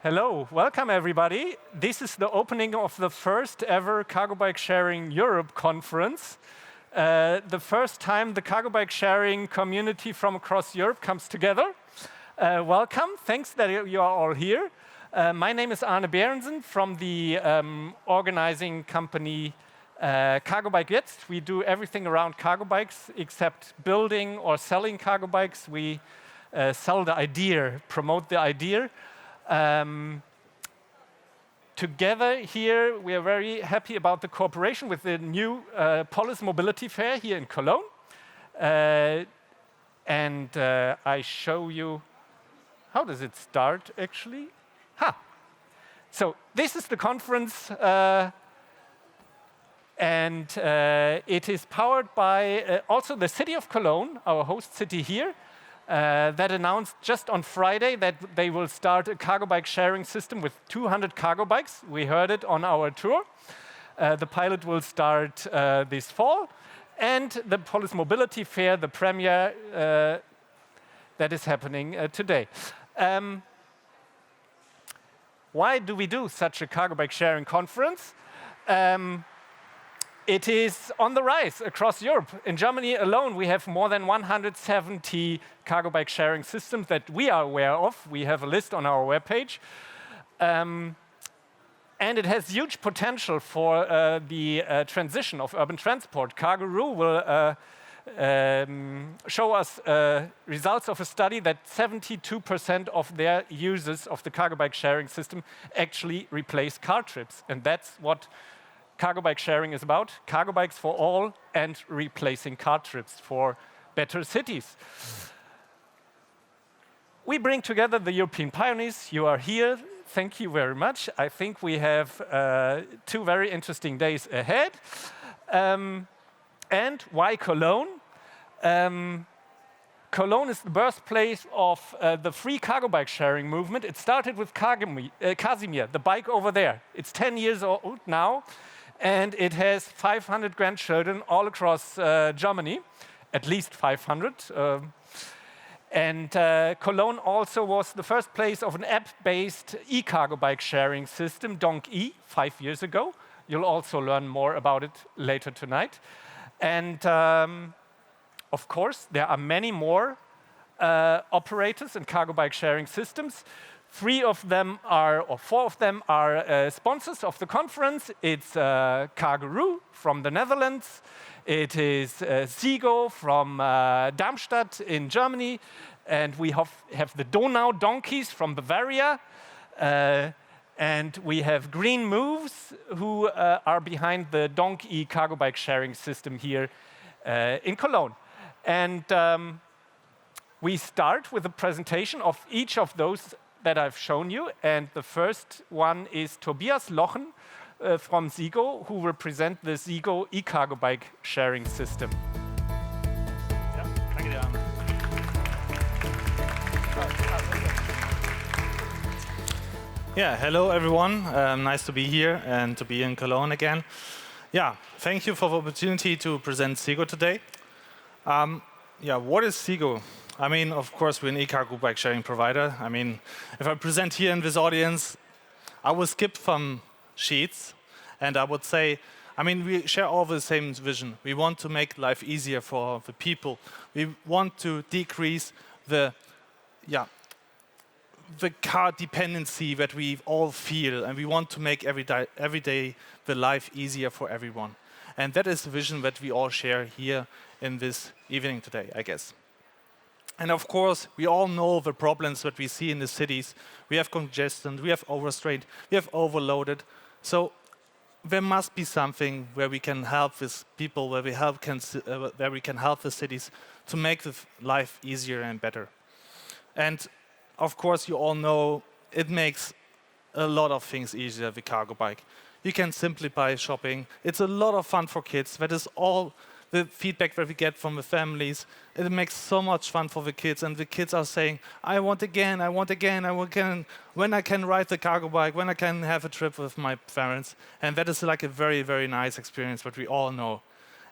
Hello, welcome everybody. This is the opening of the first ever Cargobike Sharing Europe conference. The first time the Cargobike sharing community from across Europe comes together. Welcome, thanks that you are all here. My name is Arne Behrensen from the organizing company Cargobike Jetzt. We do everything around cargo bikes except building or selling cargo bikes. We sell the idea, promote the idea. Together here, we are very happy about the cooperation with the new Polis Mobility Fair here in Cologne. I show you, how does it start actually? So this is the conference, it is powered by also the city of Cologne, our host city here. That announced just on Friday that they will start a cargo bike sharing system with 200 cargo bikes. We heard it on our tour. The pilot will start this fall. And the Polis Mobility Fair, the premiere that is happening today. Why do we do such a cargo bike sharing conference? It is on the rise across Europe. In Germany alone, we have more than 170 cargo bike sharing systems that we are aware of. We have a list on our webpage. And it has huge potential for the transition of urban transport. Carguru will show us results of a study that 72% of their users of the cargo bike sharing system actually replace car trips. And that's what cargo bike sharing is about, cargo bikes for all and replacing car trips for better cities. We bring together the European pioneers. You are here. Thank you very much. I think we have 2 very interesting days ahead. And why Cologne? Cologne is the birthplace of the free cargo bike sharing movement. It started with Casimir, the bike over there. It's 10 years old now. And it has 500 grandchildren all across Germany, at least 500. Cologne also was the first place of an app-based e-cargo bike sharing system, Donkeys, 5 years ago. You'll also learn more about it later tonight. And of course, there are many more operators and cargo bike sharing systems. 4 of them are sponsors of the conference. It's Carguru from the Netherlands. It is Zigo from Darmstadt in Germany. And we have the Donau Donkeys from Bavaria. And we have Green Moves, who are behind the Donkey cargo bike sharing system here in Cologne. And we start with a presentation of each of those that I've shown you, and the first one is Tobias Lochen from Zigo, who will present the Zigo e-cargo bike sharing system. Yeah, hello everyone. Nice to be here and to be in Cologne again. Yeah, thank you for the opportunity to present Zigo today. What is Zigo? I mean, of course, we're an e-cargo bike sharing provider. I mean, if I present here in this audience, I will skip some sheets and I would say, I mean, we share all the same vision. We want to make life easier for the people. We want to decrease the car dependency that we all feel, and we want to make every day the life easier for everyone. And that is the vision that we all share here in this evening today, I guess. And of course, we all know the problems that we see in the cities. We have congestion, we have overstrained, we have overloaded. So there must be something where we can help these people, where we can help the cities to make the life easier and better. And of course, you all know it makes a lot of things easier, the cargo bike. You can simplify shopping. It's a lot of fun for kids. That is all the feedback that we get from the families. It makes so much fun for the kids, and the kids are saying, I want again, I want again, when I can ride the cargo bike, when I can have a trip with my parents. And that is like a very, very nice experience, what we all know.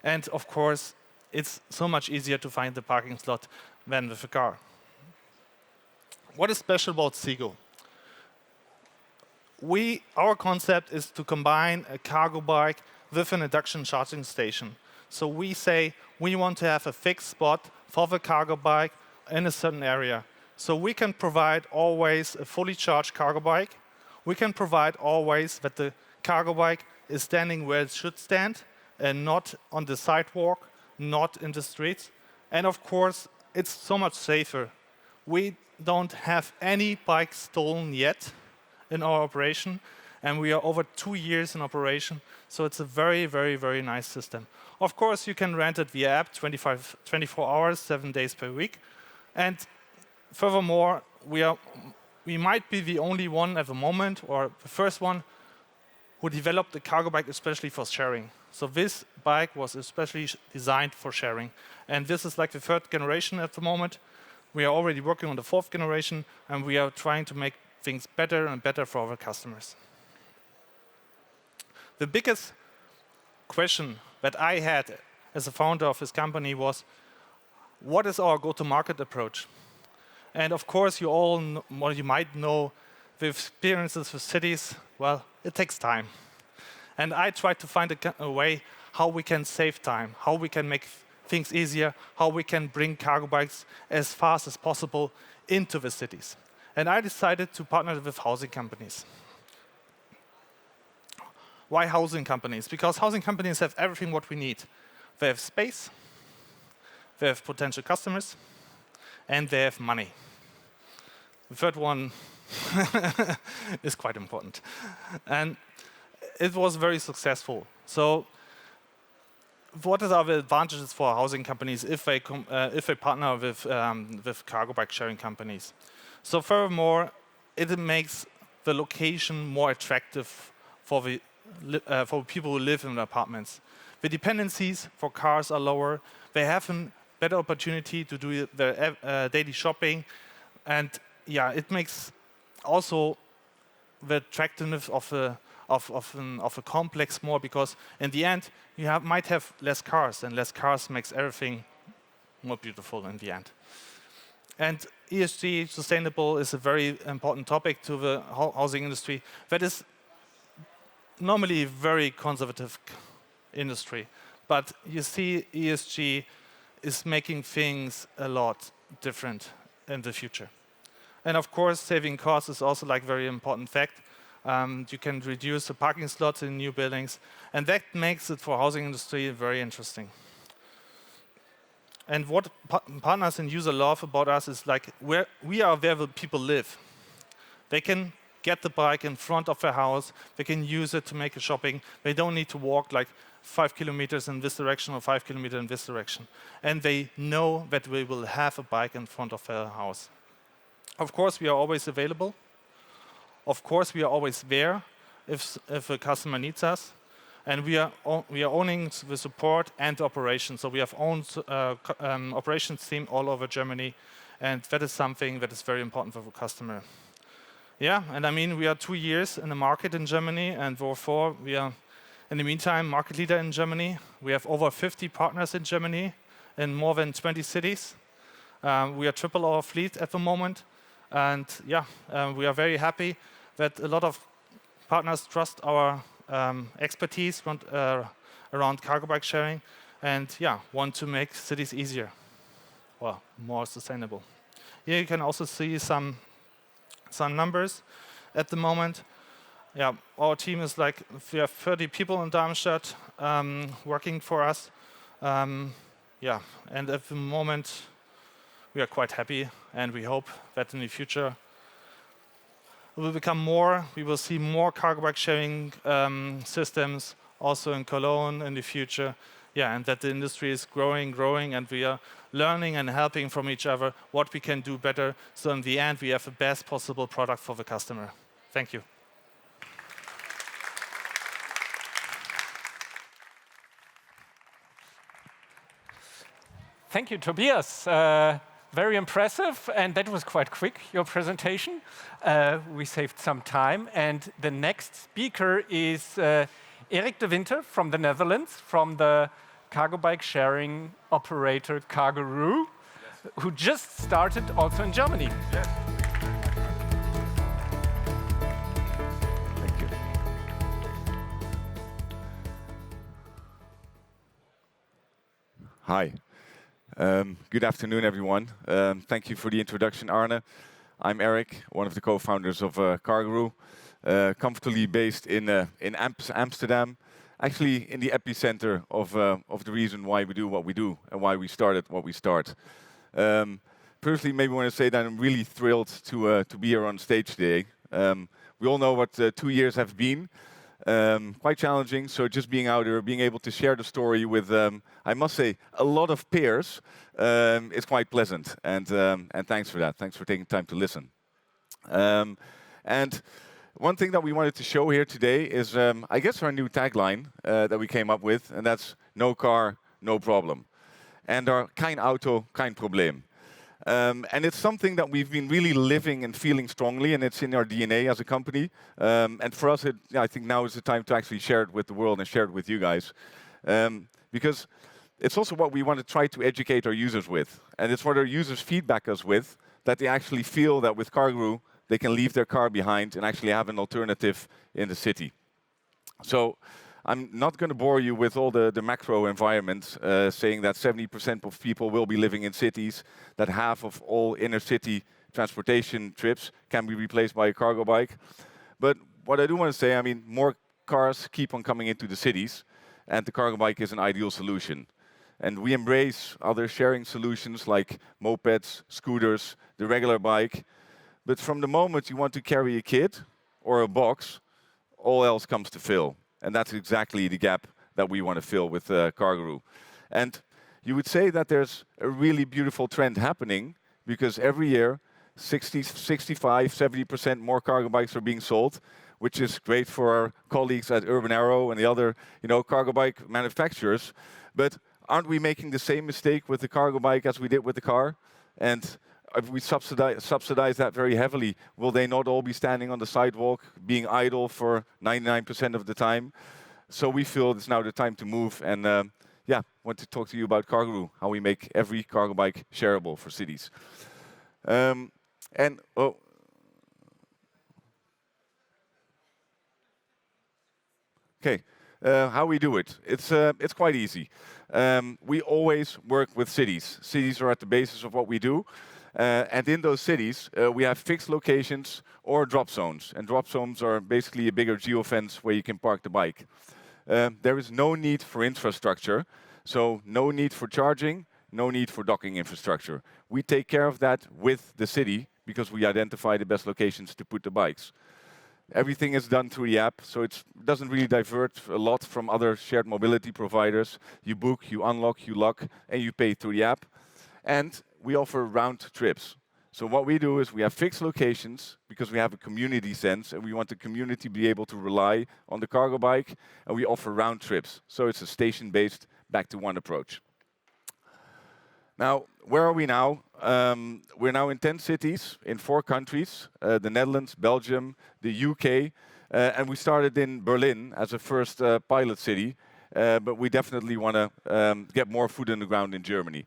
And of course, it's so much easier to find the parking slot than with a car. What is special about Zigo? Our concept is to combine a cargo bike with an induction charging station. So we say we want to have a fixed spot for the cargo bike in a certain area. So we can provide always a fully charged cargo bike. We can provide always that the cargo bike is standing where it should stand and not on the sidewalk, not in the streets. And of course, it's so much safer. We don't have any bikes stolen yet in our operation, and we are over 2 years in operation, so it's a very, very, very nice system. Of course, you can rent it via app 24 hours, 7 days per week. And furthermore, we might be the only one at the moment, or the first one, who developed the cargo bike especially for sharing. So this bike was especially designed for sharing. And this is like the 3rd generation at the moment. We are already working on the 4th generation, and we are trying to make things better and better for our customers. The biggest question that I had as a founder of this company was, what is our go-to-market approach? And of course, you might know the experiences with cities, well, it takes time. And I tried to find a way how we can save time, how we can make things easier, how we can bring cargo bikes as fast as possible into the cities. And I decided to partner with housing companies. Why housing companies? Because housing companies have everything what we need. They have space, they have potential customers, and they have money. The third one is quite important. And it was very successful. So what are the advantages for housing companies if they partner with cargo bike sharing companies? So furthermore, it makes the location more attractive for people who live in apartments. The dependencies for cars are lower. They have a better opportunity to do their daily shopping, and yeah, it makes also the attractiveness of a complex more, because in the end you might have less cars, and less cars makes everything more beautiful in the end. And ESG, sustainable, is a very important topic to the housing industry. That is normally a very conservative industry, but you see ESG is making things a lot different in the future. And of course, saving costs is also like very important fact. You can reduce the parking slots in new buildings, and that makes it for housing industry very interesting. And what partners and users love about us is like we are where the people live. They can get the bike in front of their house. They can use it to make a shopping. They don't need to walk like 5 kilometers in this direction or 5 kilometers in this direction. And they know that we will have a bike in front of their house. Of course, we are always available. Of course, we are always there if a customer needs us. And we are owning the support and the operations. So we have owned operations team all over Germany, and that is something that is very important for the customer. Yeah, and I mean, we are 2 years in the market in Germany, and therefore we are, in the meantime, market leader in Germany. We have over 50 partners in Germany in more than 20 cities. We are triple our fleet at the moment, and yeah, we are very happy that a lot of partners trust our expertise around cargo bike sharing, and yeah, want to make cities easier, well, more sustainable. Here you can also see some numbers at the moment. Yeah, our team is like, we have 30 people in Darmstadt working for us. Yeah, and at the moment we are quite happy, and we hope that in the future it will become more. We will see more cargo bike sharing systems also in Cologne in the future. Yeah, and that the industry is growing, and we are learning and helping from each other what we can do better. So in the end, we have the best possible product for the customer. Thank you. Thank you, Tobias. Very impressive, and that was quite quick, your presentation. We saved some time, and the next speaker is Erik de Winter from the Netherlands, from the cargo bike sharing operator Carguru, who just started also in Germany. Yes. Hi. Good afternoon, everyone. Thank you for the introduction, Arne. I'm Eric, one of the co-founders of Carguru, comfortably based in Amsterdam, actually in the epicenter of the reason why we do what we do and why we started what we start. Personally, maybe want to say that I'm really thrilled to be here on stage today. We all know what 2 years have been. Quite challenging, so just being out here, being able to share the story with, I must say, a lot of peers is quite pleasant, and thanks for that. Thanks for taking time to listen. And one thing that we wanted to show here today is, I guess, our new tagline that we came up with, and that's no car, no problem. And our kein Auto, kein Problem. And it's something that we've been really living and feeling strongly, and it's in our DNA as a company. And for us, I think now is the time to actually share it with the world and share it with you guys. Because it's also what we want to try to educate our users with. And it's what our users feedback us with, that they actually feel that with Carguru, they can leave their car behind and actually have an alternative in the city. So I'm not going to bore you with all the macro environments, saying that 70% of people will be living in cities, that half of all inner city transportation trips can be replaced by a cargo bike. But what I do want to say, I mean, more cars keep on coming into the cities, and the cargo bike is an ideal solution. And we embrace other sharing solutions like mopeds, scooters, the regular bike. But from the moment you want to carry a kid or a box, all else comes to fill. And that's exactly the gap that we want to fill with Carguru. And you would say that there's a really beautiful trend happening because every year 60, 65, 70% more cargo bikes are being sold, which is great for our colleagues at Urban Arrow and the other cargo bike manufacturers. But aren't we making the same mistake with the cargo bike as we did with the car? And if we subsidize that very heavily, will they not all be standing on the sidewalk, being idle for 99% of the time? So we feel it's now the time to move, and want to talk to you about Carguru, how we make every cargo bike shareable for cities. How we do it? It's quite easy. We always work with cities. Cities are at the basis of what we do. And in those cities, we have fixed locations or drop zones. And drop zones are basically a bigger geofence where you can park the bike. There is no need for infrastructure, so no need for charging, no need for docking infrastructure. We take care of that with the city because we identify the best locations to put the bikes. Everything is done through the app, so it doesn't really divert a lot from other shared mobility providers. You book, you unlock, you lock, and you pay through the app. And we offer round trips. So what we do is we have fixed locations because we have a community sense and we want the community to be able to rely on the cargo bike, and we offer round trips. So it's a station-based back-to-one approach. Now, where are we now? We're now in 10 cities in 4 countries, the Netherlands, Belgium, the UK, and we started in Berlin as a first pilot city, but we definitely want to get more foot on the ground in Germany.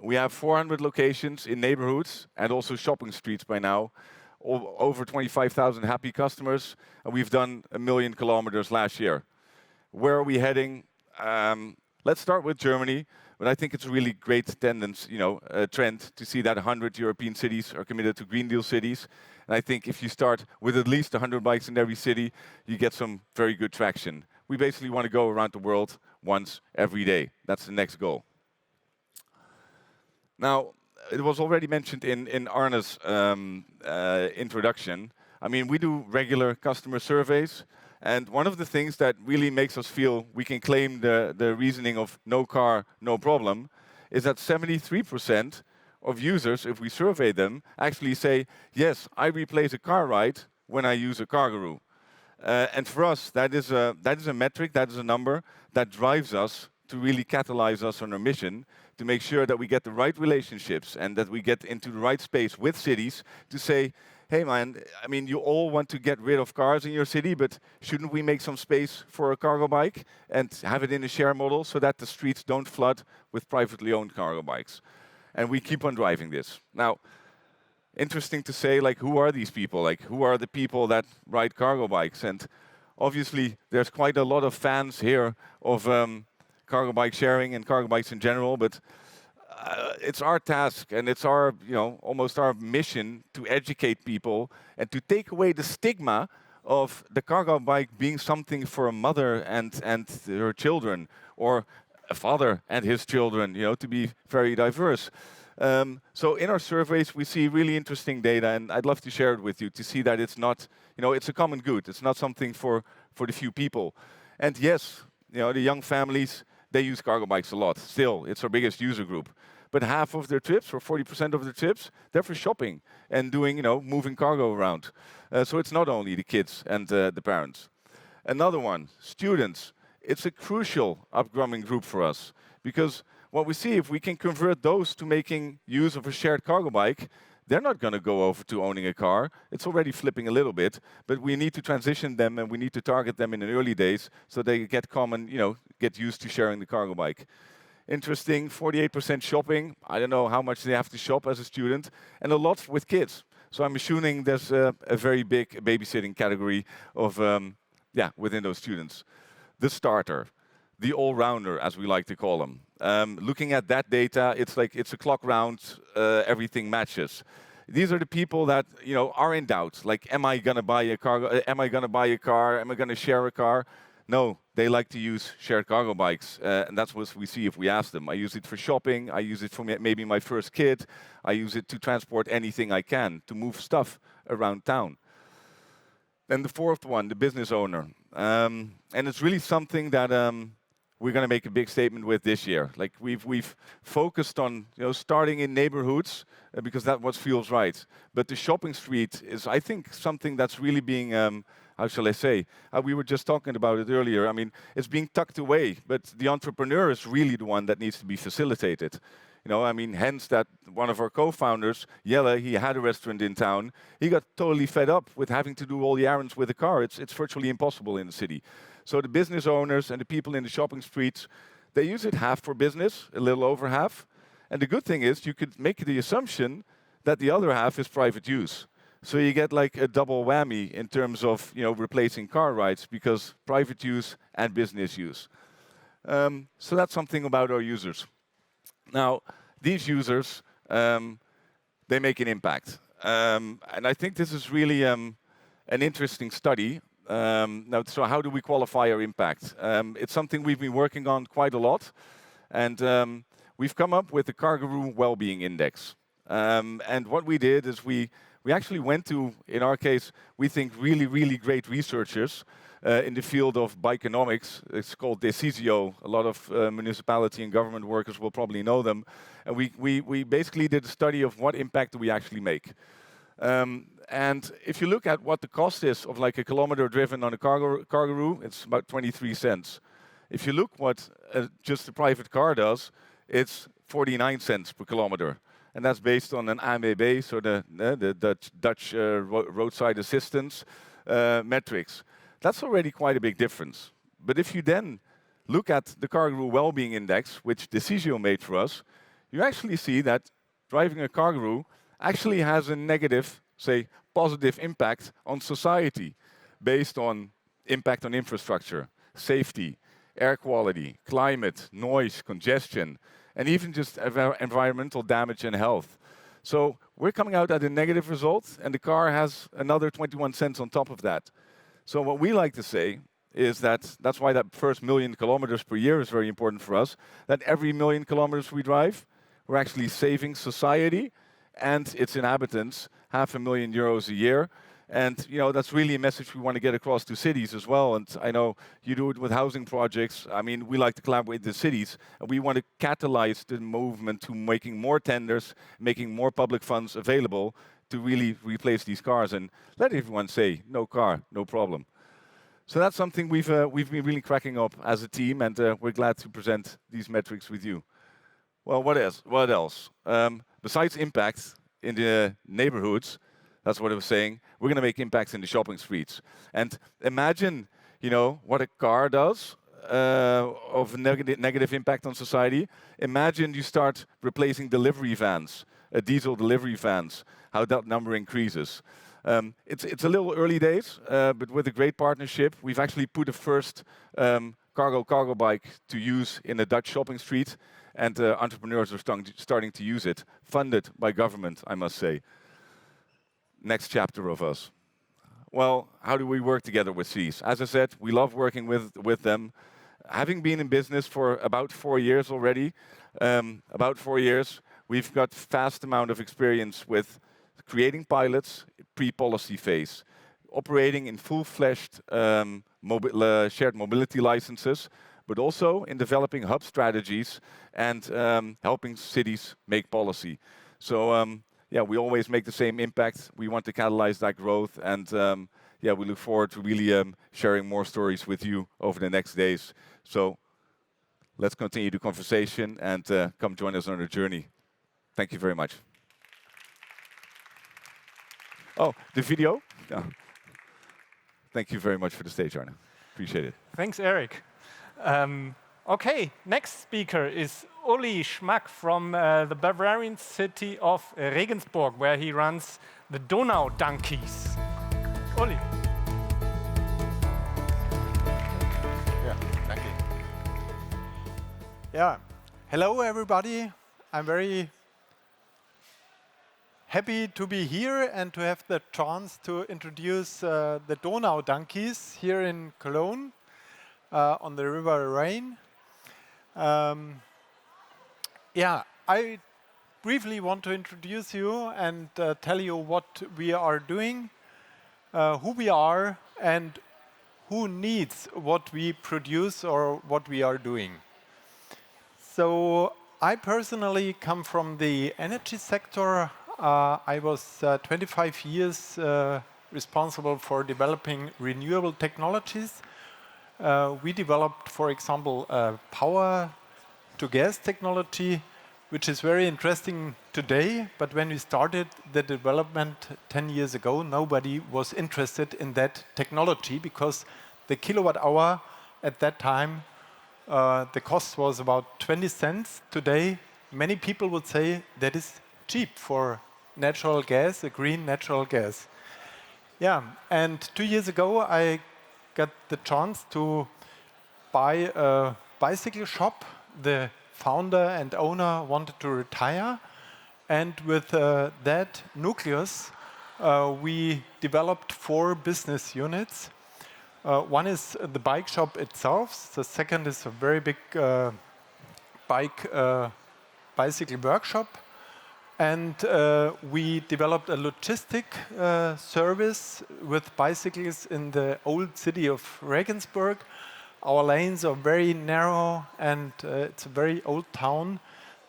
We have 400 locations in neighborhoods and also shopping streets by now, over 25,000 happy customers, and we've done 1 million kilometers last year. Where are we heading? Let's start with Germany, but I think it's a really great tendency, a trend to see that 100 European cities are committed to Green Deal cities. And I think if you start with at least 100 bikes in every city, you get some very good traction. We basically want to go around the world once every day. That's the next goal. Now, it was already mentioned in Arne's introduction. I mean, we do regular customer surveys, and one of the things that really makes us feel we can claim the reasoning of no car, no problem, is that 73% of users, if we survey them, actually say, yes, I replace a car ride when I use a Carguru. And for us, that is a metric, that is a number that drives us to really catalyze us on our mission to make sure that we get the right relationships and that we get into the right space with cities to say, hey man, I mean, you all want to get rid of cars in your city, but shouldn't we make some space for a cargo bike and have it in a share model so that the streets don't flood with privately owned cargo bikes? And we keep on driving this. Now, interesting to say, like, who are these people? Like, who are the people that ride cargo bikes? And obviously, there's quite a lot of fans here of cargo bike sharing and cargo bikes in general, but it's our task and it's our, almost our mission to educate people and to take away the stigma of the cargo bike being something for a mother and her children, or a father and his children, to be very diverse. So in our surveys, we see really interesting data, and I'd love to share it with you to see that it's not, it's a common good. It's not something for the few people. And yes, the young families, they use cargo bikes a lot. Still, it's our biggest user group. But half of their trips, or 40% of their trips, they're for shopping and doing, moving cargo around. So it's not only the kids and the parents. Another one, students. It's a crucial upcoming group for us, because what we see, if we can convert those to making use of a shared cargo bike, they're not going to go over to owning a car. It's already flipping a little bit, but we need to transition them and we need to target them in the early days so they get common, get used to sharing the cargo bike. Interesting, 48% shopping. I don't know how much they have to shop as a student, and a lot with kids. So I'm assuming there's a very big babysitting category of, within those students. The starter, the all-rounder, as we like to call them. Looking at that data, it's like it's a clock round, everything matches. These are the people that are in doubt. Like, am I going to buy a cargo? Am I going to buy a car? Am I going to share a car? No, they like to use shared cargo bikes, and that's what we see if we ask them. I use it for shopping. I use it for maybe my first kid. I use it to transport anything I can, to move stuff around town. Then the fourth one, the business owner, and it's really something that we're going to make a big statement with this year. Like we've focused on starting in neighborhoods because that's what feels right. But the shopping street is, I think, something that's really being how shall I say? We were just talking about it earlier. I mean, it's being tucked away, but the entrepreneur is really the one that needs to be facilitated. Hence that one of our co-founders, Jelle, he had a restaurant in town. He got totally fed up with having to do all the errands with a car. It's virtually impossible in the city. So the business owners and the people in the shopping streets, they use it half for business, a little over half. And the good thing is you could make the assumption that the other half is private use. So you get like a double whammy in terms of replacing car rides, because private use and business use. So that's something about our users. Now, these users, they make an impact. And I think this is really an interesting study. Now, so how do we qualify our impact? It's something we've been working on quite a lot. And we've come up with the Carguru Wellbeing Index. And what we did is we actually went to, in our case, we think really, really great researchers in the field of bikeonomics. It's called Zigo. A lot of municipality and government workers will probably know them. And we basically did a study of what impact do we actually make. And if you look at what the cost is of like a kilometer driven on a Carguru, it's about 23 cents. If you look what just a private car does, it's 49 cents per kilometer. And that's based on an ANWB, so the Dutch roadside assistance metrics. That's already quite a big difference. But if you then look at the Carguru Wellbeing Index, which the Zigo made for us, you actually see that driving a Carguru actually has a negative, say, positive impact on society based on impact on infrastructure, safety, air quality, climate, noise, congestion, and even just environmental damage and health. So we're coming out at a negative result, and the car has another 21 cents on top of that. So what we like to say is that that's why that first 1 million kilometers per year is very important for us, that every 1 million kilometers we drive, we're actually saving society and its inhabitants €500,000 a year. And that's really a message we want to get across to cities as well. And I know you do it with housing projects. I mean, we like to collaborate with the cities, and we want to catalyze the movement to making more tenders, making more public funds available to really replace these cars and let everyone say, no car, no problem. So that's something we've been really cracking up as a team, and we're glad to present these metrics with you. Well, what else? What else? Besides impact in the neighborhoods, that's what I was saying, we're going to make impacts in the shopping streets. And imagine, what a car does of negative impact on society. Imagine you start replacing delivery vans, diesel delivery vans, how that number increases. It's a little early days, but with a great partnership, we've actually put a first Cargobike to use in a Dutch shopping street, and entrepreneurs are starting to use it, funded by government, I must say. Next chapter of us. Well, how do we work together with Seas? As I said, we love working with them. Having been in business for about 4 years already, we've got vast amount of experience with creating pilots pre-policy phase, operating in full-fledged shared mobility licenses, but also in developing hub strategies and helping cities make policy. So yeah, we always make the same impact. We want to catalyze that growth, and yeah, we look forward to really sharing more stories with you over the next days. So let's continue the conversation and come join us on our journey. Thank you very much. Oh, the video? Yeah. Thank you very much for the stage, Arne. Appreciate it. Thanks, Eric. Okay, next speaker is Uli Schmack from the Bavarian city of Regensburg, where he runs the Donau Donkeys. Uli. Yeah, thank you. Yeah, hello everybody. I'm very happy to be here and to have the chance to introduce the Donau Donkeys here in Cologne on the River Rhine. Yeah, I briefly want to introduce you and tell you what we are doing, who we are, and who needs what we produce or what we are doing. So I personally come from the energy sector. I was 25 years responsible for developing renewable technologies. We developed, for example, power to gas technology, which is very interesting today, but when we started the development 10 years ago, nobody was interested in that technology because the kilowatt hour at that time, the cost was about 20 cents. Today, many people would say that is cheap for natural gas, a green natural gas. Yeah, and 2 years ago, I got the chance to buy a bicycle shop. The founder and owner wanted to retire, and with that nucleus, we developed 4 business units. One is the bike shop itself. The second is a very big bicycle workshop. And we developed a logistic service with bicycles in the old city of Regensburg. Our lanes are very narrow and it's a very old town,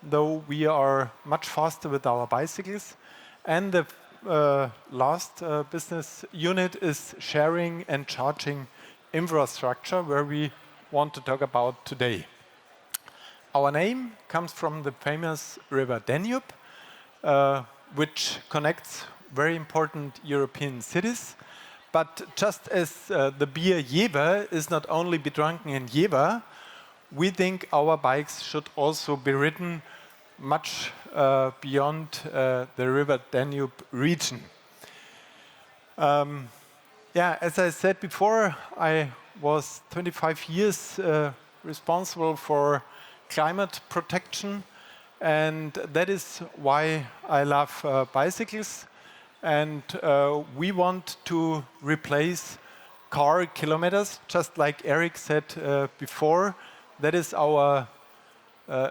though we are much faster with our bicycles. And the last business unit is sharing and charging infrastructure, where we want to talk about today. Our name comes from the famous river Danube, which connects very important European cities. But just as the beer Jever is not only be drunken in Jever, we think our bikes should also be ridden much beyond the river Danube region. Yeah, as I said before, I was 25 years responsible for climate protection, and that is why I love bicycles. And we want to replace car kilometers, just like Eric said before. That is our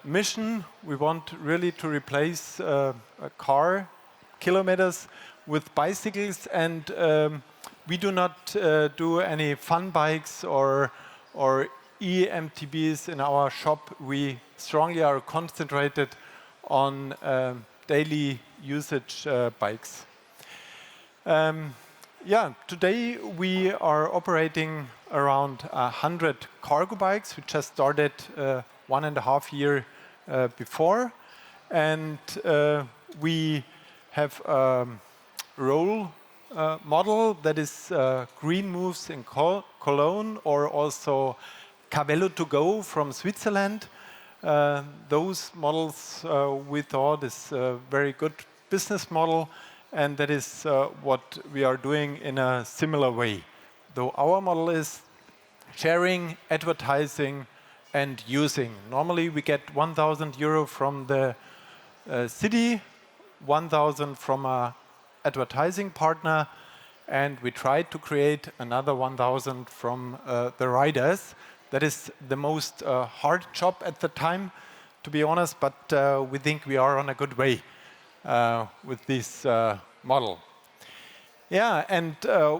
mission. We want really to replace car kilometers with bicycles, and we do not do any fun bikes or EMTBs in our shop. We strongly are concentrated on daily usage bikes. Yeah, today we are operating around 100 cargo bikes. We just started 1.5 years before, and we have a role model that is Green Moves in Cologne, or also Cavello to Go from Switzerland. Those models we thought is a very good business model, and that is what we are doing in a similar way. Though our model is sharing, advertising, and using. Normally, we get 1,000 euro from the city, 1,000 from a advertising partner, and we try to create another 1,000 from the riders. That is the most hard job at the time, to be honest, but we think we are on a good way with this model. Yeah, and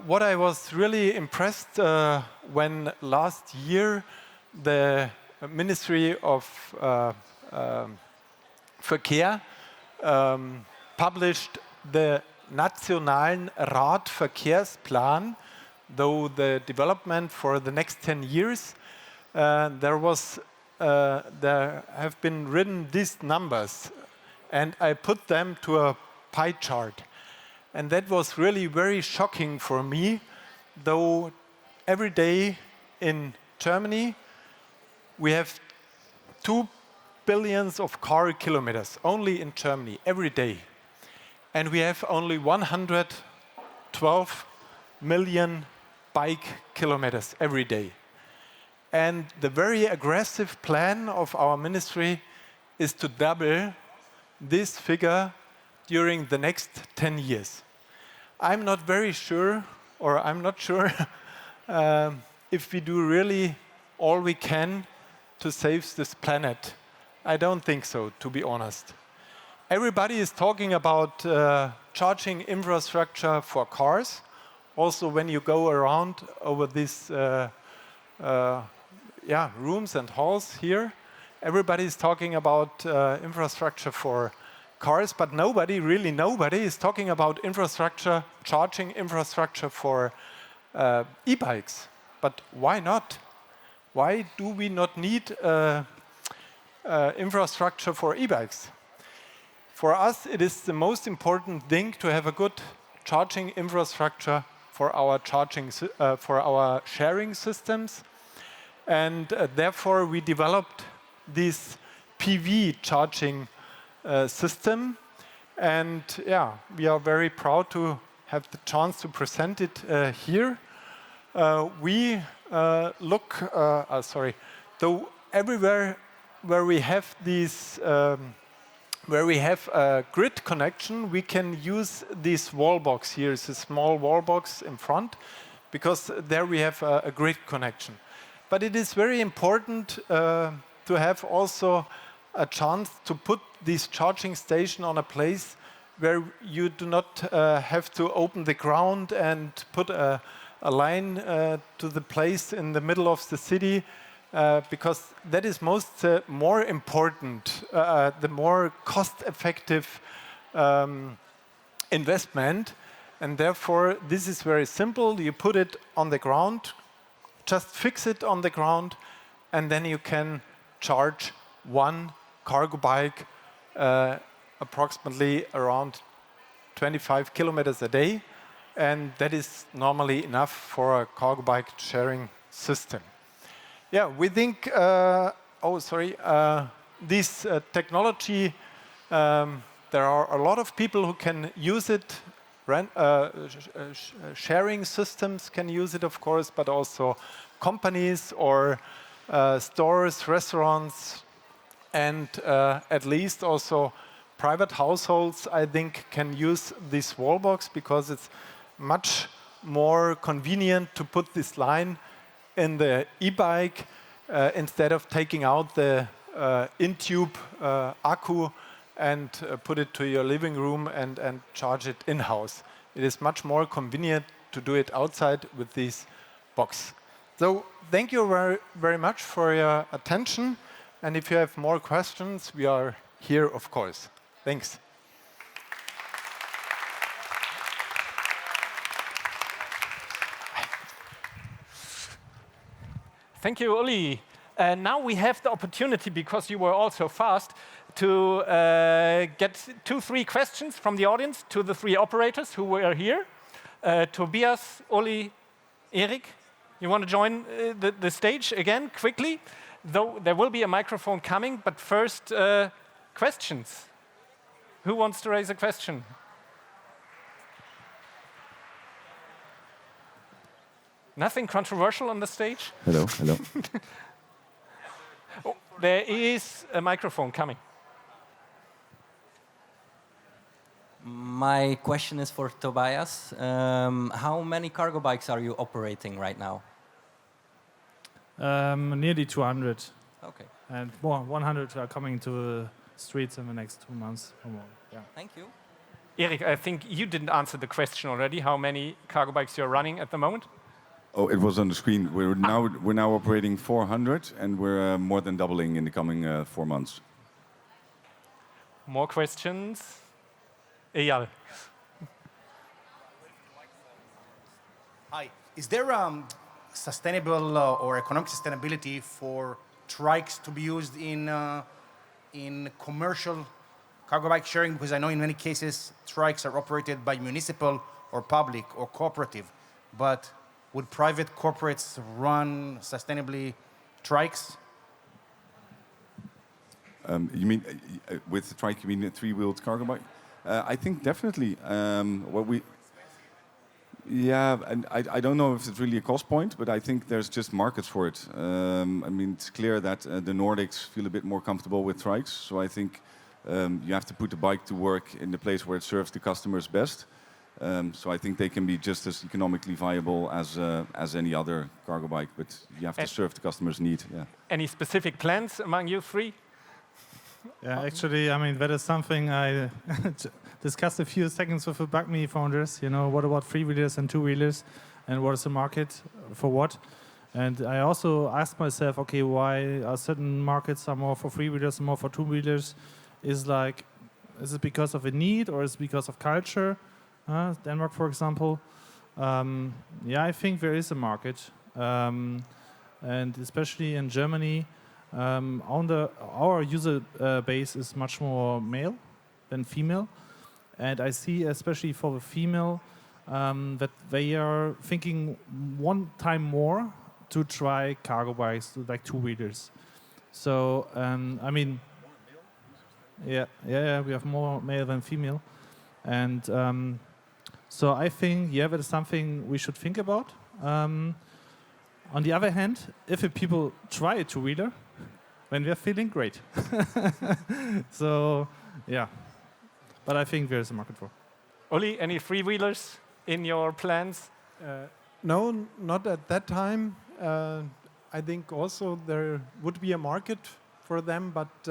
what I was really impressed when last year the Ministry of Verkehr published the Nationalen Radverkehrsplan, though the development for the next 10 years, there have been written these numbers, and I put them to a pie chart. And that was really very shocking for me, though every day in Germany we have 2 billions of car kilometers, only in Germany, every day. And we have only 112 million bike kilometers every day. And the very aggressive plan of our ministry is to double this figure during the next 10 years. I'm not very sure, or I'm not sure if we do really all we can to save this planet. I don't think so, to be honest. Everybody is talking about charging infrastructure for cars. Also, when you go around over these rooms and halls here, everybody is talking about infrastructure for cars, but nobody is talking about infrastructure, charging infrastructure for e-bikes. But why not? Why do we not need infrastructure for e-bikes? For us, it is the most important thing to have a good charging infrastructure for our sharing systems, and therefore we developed this PV charging system, and yeah, we are very proud to have the chance to present it here. Though everywhere where we have these, where we have a grid connection, we can use this wall box here. It's a small wall box in front, because there we have a grid connection. But it is very important to have also a chance to put this charging station on a place where you do not have to open the ground and put a line to the place in the middle of the city, because that is more important, the more cost-effective investment. And therefore, this is very simple. You put it on the ground, just fix it on the ground, and then you can charge one cargo bike approximately around 25 kilometers a day, and that is normally enough for a cargo bike sharing system. Yeah, we think, this technology, there are a lot of people who can use it. Sharing systems can use it, of course, but also companies or stores, restaurants, and at least also private households, I think, can use this wall box, because it's much more convenient to put this line in the e-bike instead of taking out the in-tube accu and put it to your living room and charge it in-house. It is much more convenient to do it outside with this box. So thank you very, very much for your attention. And if you have more questions, we are here, of course. Thanks. Thank you, Uli. Now we have the opportunity, because you were all so fast, to get 2-3 questions from the audience to the 3 operators who were here. Tobias, Uli, Erik, you want to join the stage again, quickly? Though there will be a microphone coming, but first, questions. Who wants to raise a question? Nothing controversial on the stage? Hello, hello. Oh, there is a microphone coming. My question is for Tobias. How many cargo bikes are you operating right now? Nearly 200. Okay, And more, 100 are coming to the streets in the next 2 months or more. Yeah. thank you. Erik, I think you didn't answer the question already, how many cargo bikes you're running at the moment? Oh, it was on the screen. We're now operating 400, and we're more than doubling in the coming 4 months. More questions? Eyal. Hi. Is there sustainable or economic sustainability for trikes to be used in commercial cargo bike sharing? Because I know in many cases trikes are operated by municipal or public or cooperative. But would private corporates run sustainably trikes? You mean with the trike? You mean a three-wheeled cargo bike? I think definitely. Yeah, and I don't know if it's really a cost point, but I think there's just markets for it. I mean, it's clear that the Nordics feel a bit more comfortable with trikes, so I think you have to put the bike to work in the place where it serves the customers best. So I think they can be just as economically viable as any other cargo bike, but you have to serve the customer's need. Yeah. Any specific plans among you three? Yeah, actually, I mean, that is something I discussed a few seconds with the BugMe founders. You know, what about three-wheelers and two-wheelers, and what is the market for what? And I also asked myself, okay, why are certain markets are more for three-wheelers and more for two-wheelers? Is it because of a need, or is it because of culture? Denmark, for example. Yeah, I think there is a market, and especially in Germany, our user base is much more male than female, and I see, especially for the female, that they are thinking one time more to try cargo bikes, like two-wheelers. So, I mean, yeah, we have more male than female, and so I think, yeah, that is something we should think about. On the other hand, if people try a two-wheeler, then they're feeling great. So, yeah. But I think there's a market for. Uli, any three-wheelers in your plans? No, not at that time. I think also there would be a market for them, but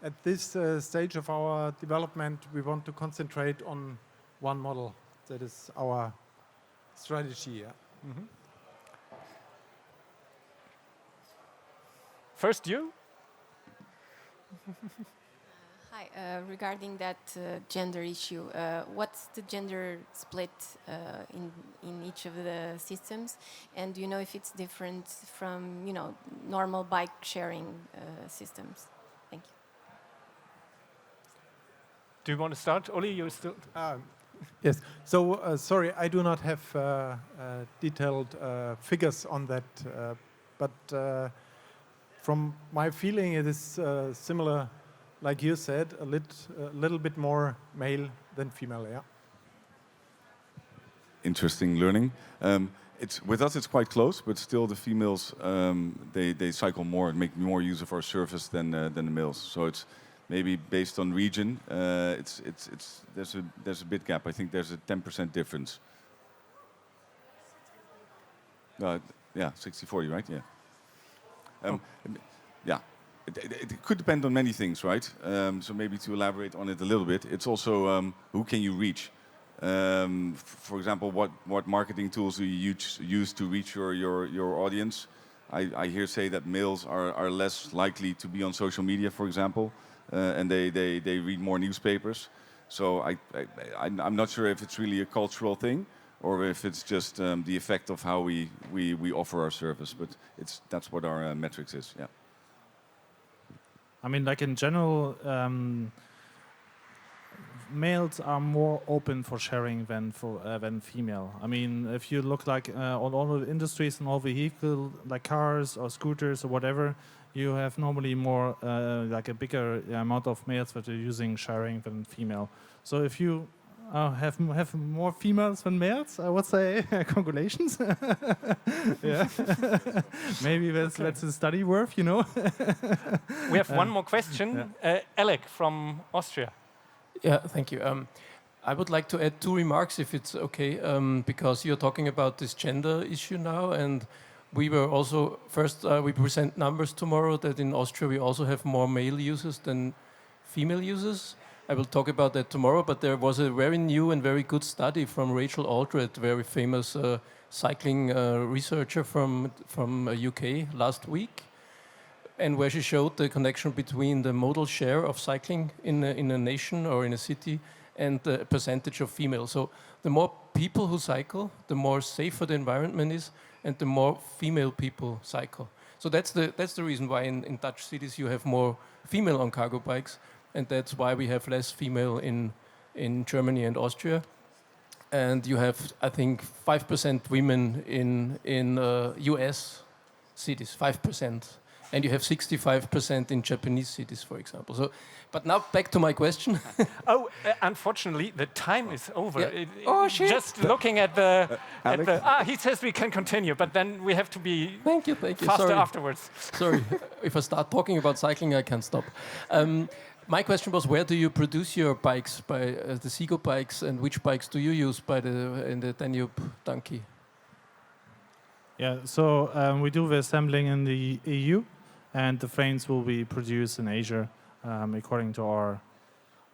at this stage of our development, we want to concentrate on one model. That is our strategy. Yeah. Mm-hmm. First, you. Hi, regarding that gender issue, what's the gender split in each of the systems? And do you know if it's different from, normal bike sharing systems? Thank you. Do you want to start, Uli? You still? Yes. So, sorry, I do not have detailed figures on that, but from my feeling, it is similar, like you said, a little bit more male than female. Yeah. Interesting learning. With us, it's quite close, but still, the females they cycle more and make more use of our service than the males. So it's maybe based on region. There's a bit gap. I think there's a 10% difference. Yeah, 60-40, right? Yeah. Yeah, it could depend on many things, right? So maybe to elaborate on it a little bit, it's also who can you reach? For example, what marketing tools do you use to reach your audience? I hear say that males are less likely to be on social media, for example, and they read more newspapers. So I'm not sure if it's really a cultural thing, or if it's just the effect of how we offer our service. But that's what our metrics is, yeah. I mean, like in general, males are more open for sharing than female. I mean, if you look like on all the industries and all vehicles, like cars or scooters or whatever, you have normally more, like a bigger amount of males that are using sharing than female. So if you have more females than males. I would say congratulations. Yeah, maybe that's a study worth, you know. We have one more question. Alec from Austria. Yeah, thank you. I would like to add 2 remarks, if it's okay, because you're talking about this gender issue now, and we were also, first, we present numbers tomorrow that in Austria we also have more male users than female users. I will talk about that tomorrow, but there was a very new and very good study from Rachel Aldred, very famous cycling researcher from UK last week, and where she showed the connection between the modal share of cycling in a nation or in a city and the percentage of female. So the more people who cycle, the more safer the environment is, and the more female people cycle. So that's the reason why in Dutch cities you have more female on cargo bikes, and that's why we have less female in Germany and Austria. And you have, I think, 5% women in US cities, 5%. And you have 65% in Japanese cities, for example. So, but now back to my question. Unfortunately, the time is over. Yeah. Oh, shit. Just looking at the... he says we can continue, but then we have to be thank you. faster Sorry. Afterwards. Sorry, if I start talking about cycling, I can't stop. My question was, where do you produce your bikes, by the Zigo bikes, and which bikes do you use in the Donau Donkey? Yeah, so we do the assembling in the EU, and the frames will be produced in Asia, according to our,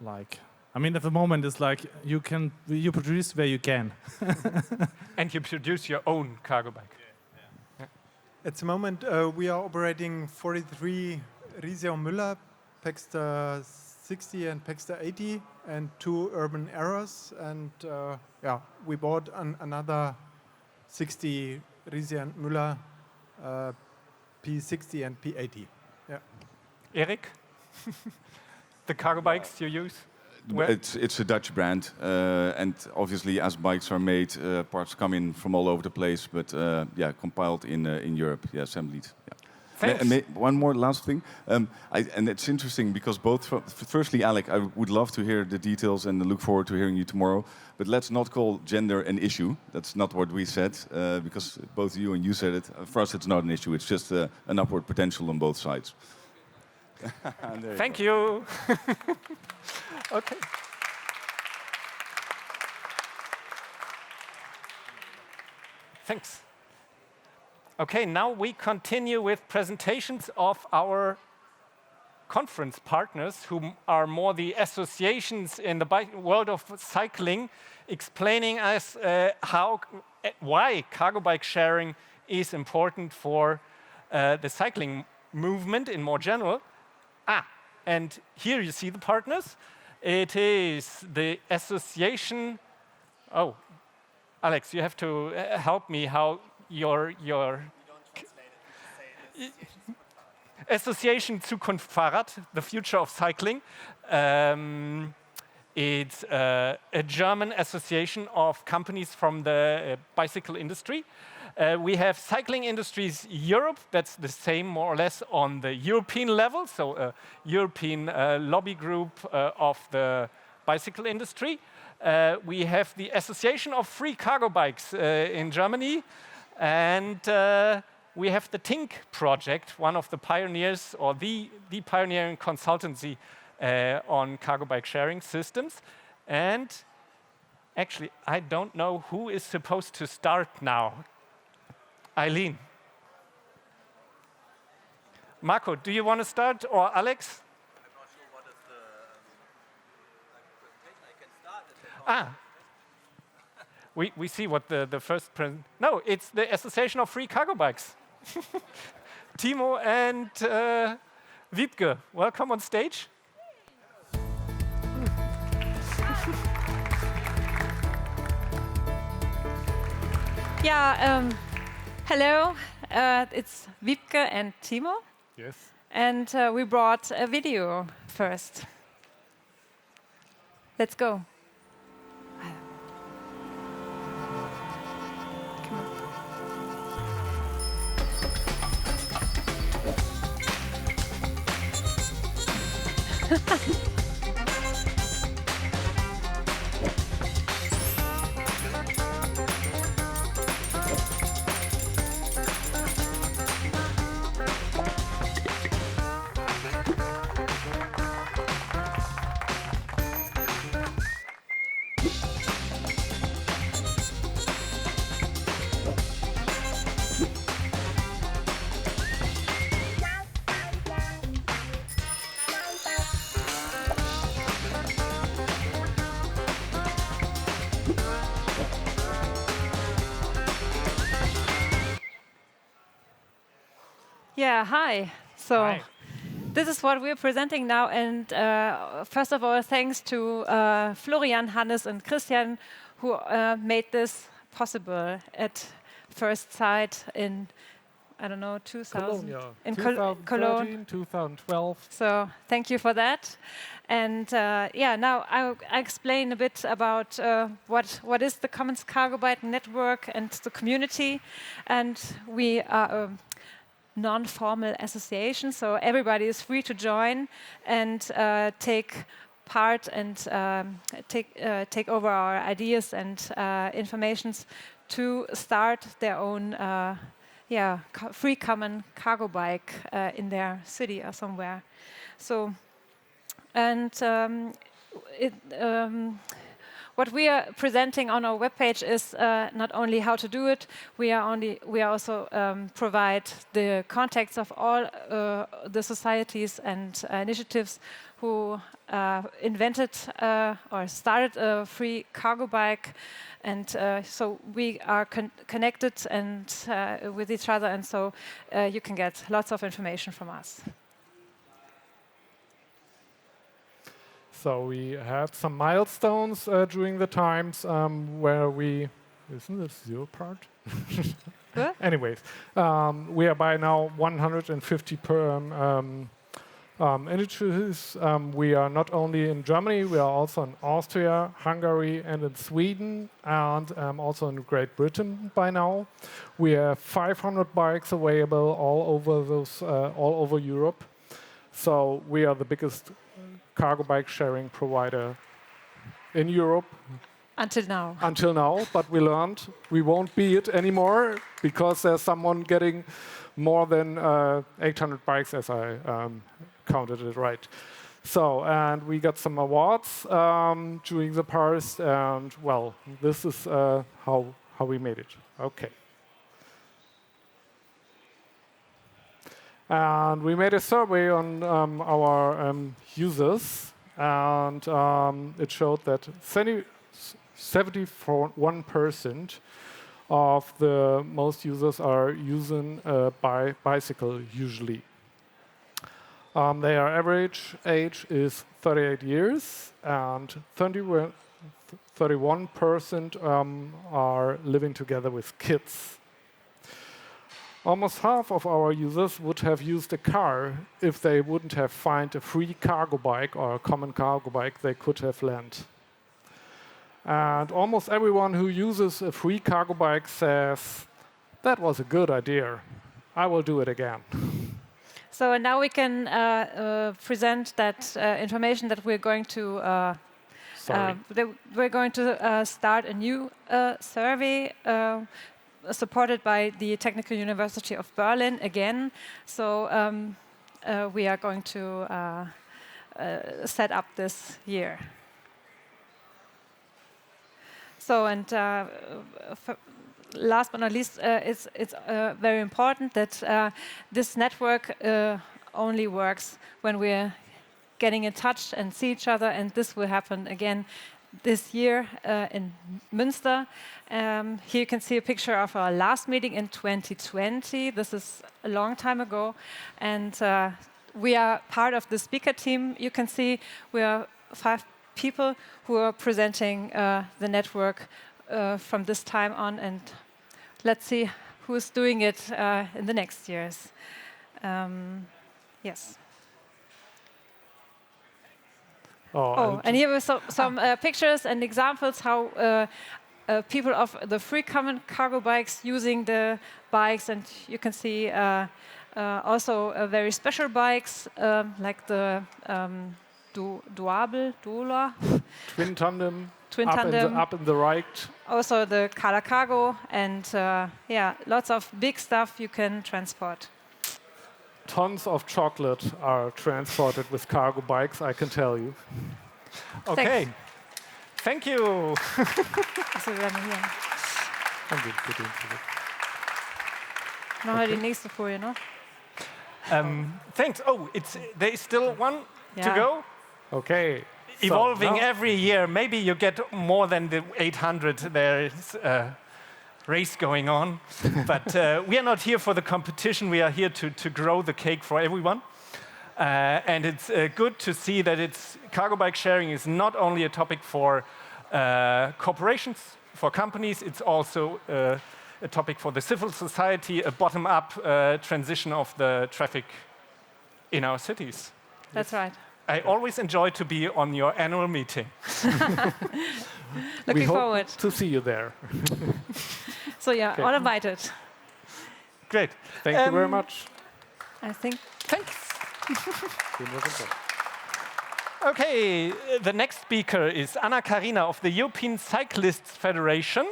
at the moment it's like you produce where you can. And you produce your own cargo bike. Yeah. At the moment, we are operating 43 Riese und Müller, Pexter 60 and Pexter 80, and 2 urban errors, and we bought another 60 Riese and Müller P60 and P80. Yeah. Erik, the cargo bikes you use? It's a Dutch brand, and obviously as bikes are made, parts come in from all over the place, but compiled in Europe, assembled. Yeah. Thanks. One more last thing, and it's interesting because firstly, Alec, I would love to hear the details and look forward to hearing you tomorrow. But let's not call gender an issue. That's not what we said, because both you and you said it. For us, it's not an issue. It's just an upward potential on both sides. Thank you. Okay. Thanks. Okay, now we continue with presentations of our conference partners, who are more the associations in the world of cycling, explaining us why cargo bike sharing is important for the cycling movement in more general. And here you see the partners. It is the association. Oh, Alex, you have to help me how your Association Zukunft Fahrrad, the future of cycling. It's a German association of companies from the bicycle industry. We have Cycling Industries Europe, that's the same more or less on the European level, so a European lobby group of the bicycle industry. We have the Association of Free Cargo Bikes in Germany, and we have the Tink project, one of the pioneers, or the pioneering consultancy on cargo bike sharing systems. And actually, I don't know who is supposed to start now. Eileen. Marco, do you want to start, or Alex? I'm not sure what is the presentation. I can start. We see what the first no, it's the Association of Free Cargo Bikes. Timo and Wiebke, welcome on stage. Hello, it's Wiebke and Timo. Yes. And we brought a video first. Let's go. Yeah, hi. So Hi. this is what we're presenting now. And first of all, thanks to Florian, Hannes, and Christian, who made this possible at first sight in, I don't know, 2000. Cologne, yeah. In 2013, 2012. So thank you for that. And yeah, now I'll explain a bit about what is the Commons Cargobike network and the community. And we are a non-formal association, so everybody is free to join and take part and take over our ideas and informations to start their own free common cargo bike in their city or somewhere. So, and what we are presenting on our webpage is not only how to do it. We also provide the contacts of all the societies and initiatives who invented or started a free cargo bike, and so we are connected and with each other, and so you can get lots of information from us. So we had some milestones during the times where we, isn't this your part? Anyways, we are by now 150 initiatives. We are not only in Germany, we are also in Austria, Hungary, and in Sweden, and also in Great Britain by now. We have 500 bikes available all over Europe. So we are the biggest cargo bike sharing provider in Europe. Until now. Until now, but we learned we won't be it anymore because there's someone getting more than 800 bikes, as I counted it right. So, and we got some awards during the past, and well, this is how we made it. Okay. And we made a survey on our users, and it showed that 71% of the most users are using a bicycle usually. Their average age is 38 years, and 31% are living together with kids. Almost half of our users would have used a car if they wouldn't have found a free cargo bike or a common cargo bike they could have lent. And almost everyone who uses a free cargo bike says, that was a good idea. I will do it again. So now we can present that information that we're going to start a new survey supported by the Technical University of Berlin again. So we are going to set up this year. So, and last but not least, it's very important that this network only works when we're getting in touch and see each other, and this will happen again this year in Münster. Here you can see a picture of our last meeting in 2020. This is a long time ago, and we are part of the speaker team. You can see we are 5 people who are presenting the network from this time on, and let's see who's doing it in the next years. Yes. And here were some pictures and examples how people of the free common cargo bikes using the bikes, and you can see also very special bikes like the Duala, Twin tandem, up in the right. Also the Kala Cargo, and yeah, lots of big stuff you can transport. Tons of chocolate are transported with cargo bikes, I can tell you. Okay. Thank you. Noch die nächste Folie, no? Thanks. Oh, there is still one to go? Okay. Evolving every year. Maybe you get more than the 800 there is race going on. But we are not here for the competition. We are here to grow the cake for everyone. And it's good to see that cargo bike sharing is not only a topic for corporations, for companies, it's also a topic for the civil society, a bottom-up transition of the traffic in our cities. That's right. I always enjoy to be on your annual meeting. Looking forward to see you there. So yeah, all invited. Great. Thank you very much. I think. Thanks. Okay, the next speaker is Anna Karina of the European Cyclists Federation.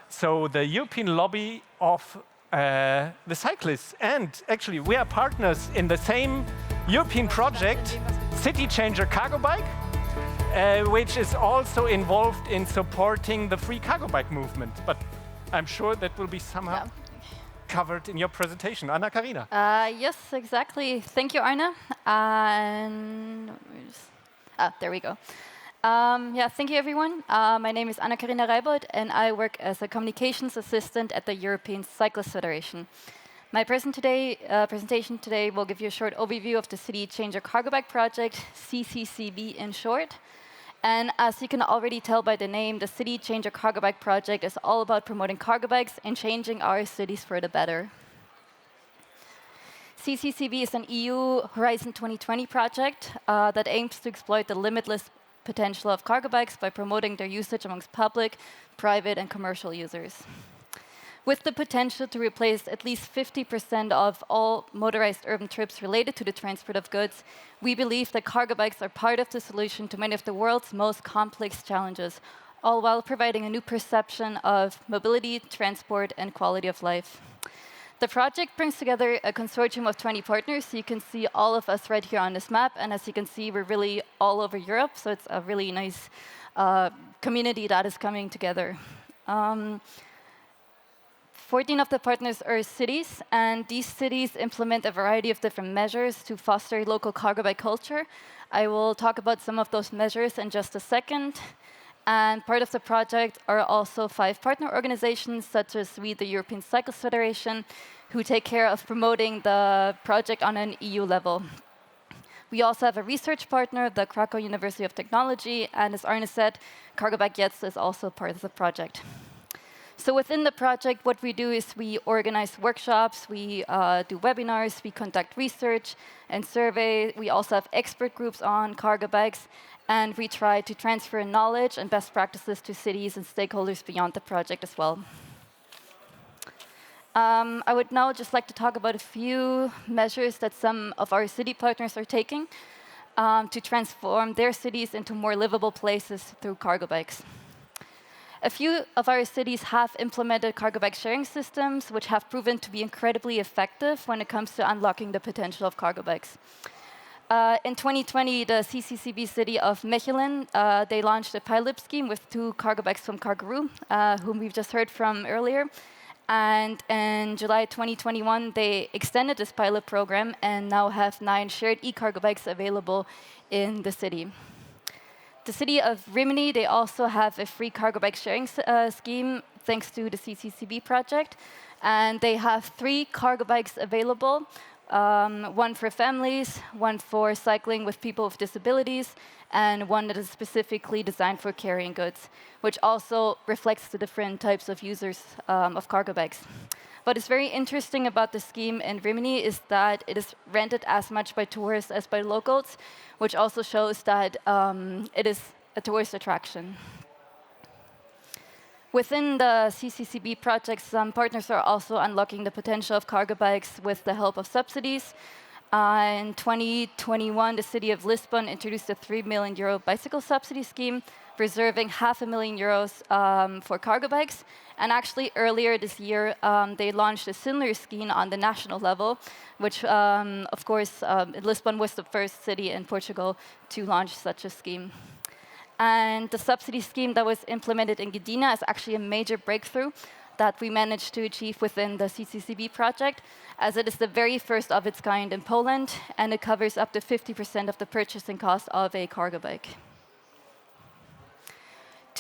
So the European lobby of the cyclists. And actually, we are partners in the same European project, City Changer Cargobike, which is also involved in supporting the free cargo bike movement. But I'm sure that will be somehow covered in your presentation. Anna Karina. Yes, exactly. Thank you, Arne. And there we go. Thank you, everyone. My name is Anna Karina Reibold, and I work as a communications assistant at the European Cyclists Federation. My presentation today will give you a short overview of the City Changer Cargobike project, CCCB in short. And as you can already tell by the name, the City Changer Cargobike project is all about promoting cargo bikes and changing our cities for the better. CCCB is an EU Horizon 2020 project that aims to exploit the limitless potential of cargo bikes by promoting their usage amongst public, private, and commercial users. With the potential to replace at least 50% of all motorized urban trips related to the transport of goods, we believe that cargo bikes are part of the solution to many of the world's most complex challenges, all while providing a new perception of mobility, transport, and quality of life. The project brings together a consortium of 20 partners. You can see all of us right here on this map, and as you can see, we're really all over Europe, so it's a really nice community that is coming together. 14 of the partners are cities, and these cities implement a variety of different measures to foster local cargo bike culture. I will talk about some of those measures in just a second. And part of the project are also 5 partner organizations, such as the European Cyclists Federation, who take care of promoting the project on an EU level. We also have a research partner, the Krakow University of Technology, and as Arne said, Cargobike Jetzt is also part of the project. So within the project, what we do is we organize workshops, we do webinars, we conduct research and survey. We also have expert groups on cargo bikes, and we try to transfer knowledge and best practices to cities and stakeholders beyond the project as well. I would now just like to talk about a few measures that some of our city partners are taking to transform their cities into more livable places through cargo bikes. A few of our cities have implemented cargo bike sharing systems, which have proven to be incredibly effective when it comes to unlocking the potential of cargo bikes. In 2020, the CCCB city of Mechelen, they launched a pilot scheme with 2 cargo bikes from Carguru, whom we've just heard from earlier. And in July 2021, they extended this pilot program and now have 9 shared e-cargo bikes available in the city. The city of Rimini, they also have a free cargo bike sharing scheme thanks to the CCCB project. And they have 3 cargo bikes available, 1 for families, 1 for cycling with people with disabilities, and 1 that is specifically designed for carrying goods, which also reflects the different types of users of cargo bikes. What is very interesting about the scheme in Rimini is that it is rented as much by tourists as by locals, which also shows that it is a tourist attraction. Within the CCCB project, some partners are also unlocking the potential of cargo bikes with the help of subsidies. In 2021, the city of Lisbon introduced a €3 million bicycle subsidy scheme, reserving €500,000 for cargo bikes. And actually, earlier this year, they launched a similar scheme on the national level, which, of course, Lisbon was the first city in Portugal to launch such a scheme. And the subsidy scheme that was implemented in Gdynia is actually a major breakthrough that we managed to achieve within the CCCB project, as it is the very first of its kind in Poland, and it covers up to 50% of the purchasing cost of a cargo bike.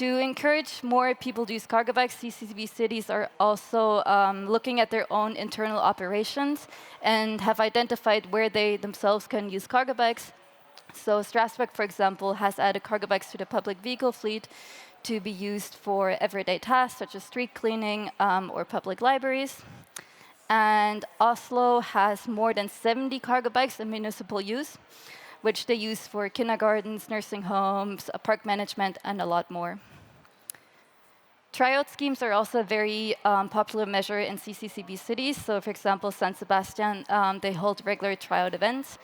To encourage more people to use cargo bikes, CCCB cities are also looking at their own internal operations and have identified where they themselves can use cargo bikes. So Strasbourg, for example, has added cargo bikes to the public vehicle fleet to be used for everyday tasks such as street cleaning or public libraries. And Oslo has more than 70 cargo bikes in municipal use, which they use for kindergartens, nursing homes, park management, and a lot more. Tryout schemes are also a very popular measure in CCCB cities. So, for example, San Sebastian, they hold regular tryout events.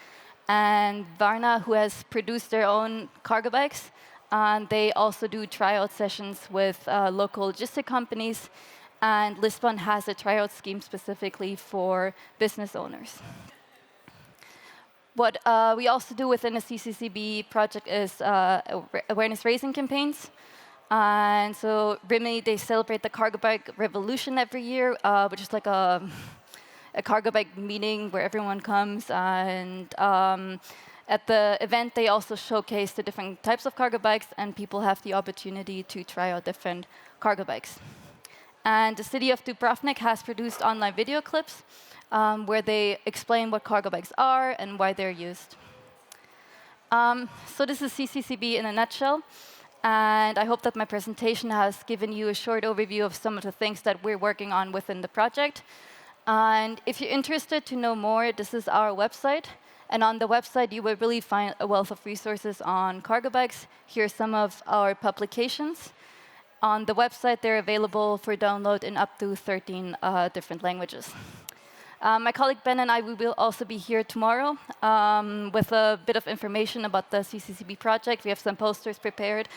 And Varna, who has produced their own cargo bikes, they also do tryout sessions with local logistic companies. And Lisbon has a tryout scheme specifically for business owners. What we also do within the CCCB project is awareness raising campaigns. And so Rimini, they celebrate the Cargo Bike Revolution every year, which is like a cargo bike meeting where everyone comes. And at the event, they also showcase the different types of cargo bikes, and people have the opportunity to try out different cargo bikes. And the city of Dubrovnik has produced online video clips where they explain what cargo bikes are and why they're used. So this is CCCB in a nutshell. And I hope that my presentation has given you a short overview of some of the things that we're working on within the project. And if you're interested to know more, this is our website. And on the website, you will really find a wealth of resources on cargo bikes. Here are some of our publications. On the website, they're available for download in up to 13 different languages. My colleague Ben and I, we will also be here tomorrow with a bit of information about the CCCB project. We have some posters prepared,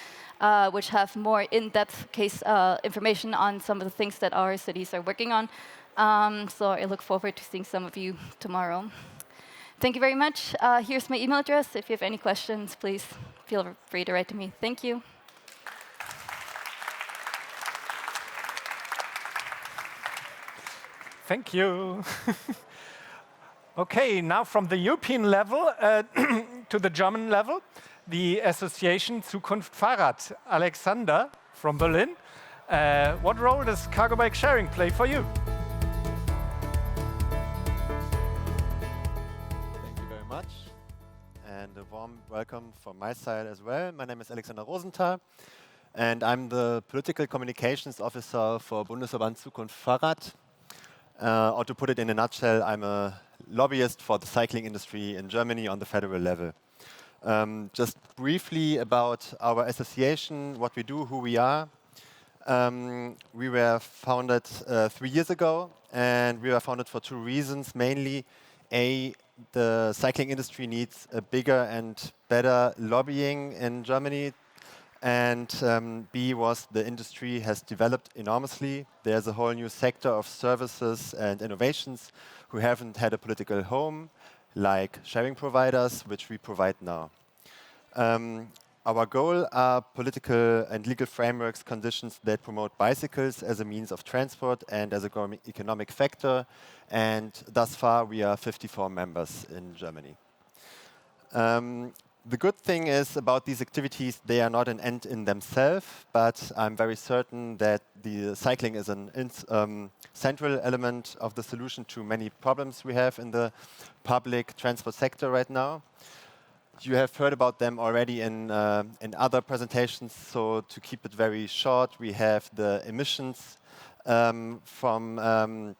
which have more in-depth case information on some of the things that our cities are working on. So I look forward to seeing some of you tomorrow. Thank you very much. Here's my email address. If you have any questions, please feel free to write to me. Thank you. Thank you. Okay, now from the European level to the German level, the association Zukunft Fahrrad. Alexander from Berlin. What role does cargo bike sharing play for you? Thank you very much. And a warm welcome from my side as well. My name is Alexander Rosenthal, and I'm the Political Communications Officer for Bundesverband Zukunft Fahrrad. Or to put it in a nutshell, I'm a lobbyist for the cycling industry in Germany on the federal level. Just briefly about our association, what we do, who we are. We were founded 3 years ago, and we were founded for 2 reasons. Mainly, A, the cycling industry needs a bigger and better lobbying in Germany. And B was the industry has developed enormously. There's a whole new sector of services and innovations who haven't had a political home, like sharing providers, which we provide now. Our goal are political and legal frameworks, conditions that promote bicycles as a means of transport and as an economic factor. And thus far, we are 54 members in Germany. The good thing is about these activities, they are not an end in themselves, but I'm very certain that the cycling is an central element of the solution to many problems we have in the public transport sector right now. You have heard about them already in other presentations, so to keep it very short, we have the emissions from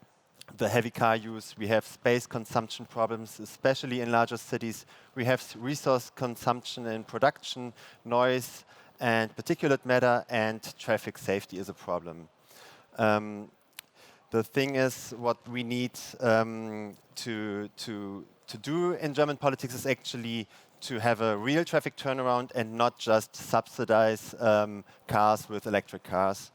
the heavy car use, we have space consumption problems, especially in larger cities. We have resource consumption in production, noise, and particulate matter, and traffic safety is a problem. The thing is, what we need to do in German politics is actually to have a real traffic turnaround and not just subsidize cars with electric cars.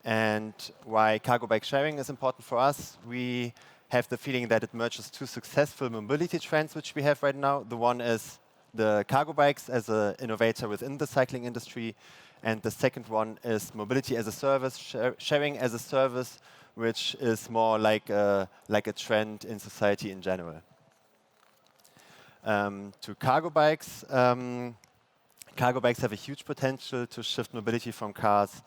And why cargo bike sharing is important for us, we have the feeling that it merges 2 successful mobility trends which we have right now. The one is the cargo bikes as an innovator within the cycling industry, and the second one is mobility as a service, sharing as a service, which is more like a trend in society in general. To cargo bikes, Cargo bikes have a huge potential to shift mobility from cars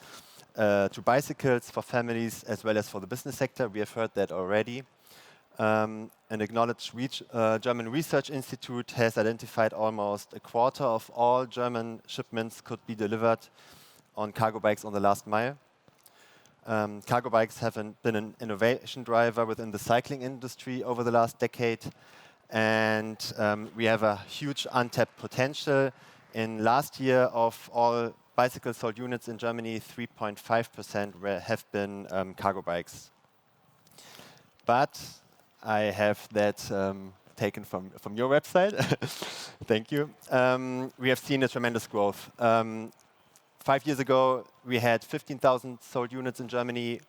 to bicycles for families as well as for the business sector. We have heard that already. An acknowledged German research institute has identified almost a quarter of all German shipments could be delivered on cargo bikes on the last mile. Cargo bikes have been an innovation driver within the cycling industry over the last decade, and we have a huge untapped potential. In last year, of all bicycle sold units in Germany, 3.5% have been cargo bikes. But I have that taken from your website. Thank you. We have seen a tremendous growth. 5 years ago, we had 15,000 sold units in Germany.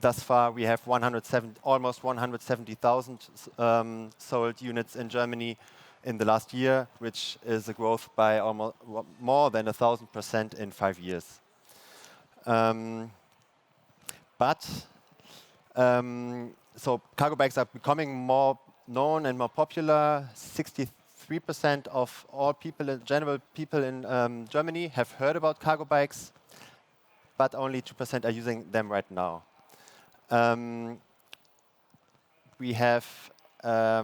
Thus far, we have almost 170,000 sold units in Germany in the last year, which is a growth by almost more than 1,000% in 5 years. So cargo bikes are becoming more known and more popular. 63% of all people, in general people in Germany, have heard about cargo bikes, but only 2% are using them right now. We have a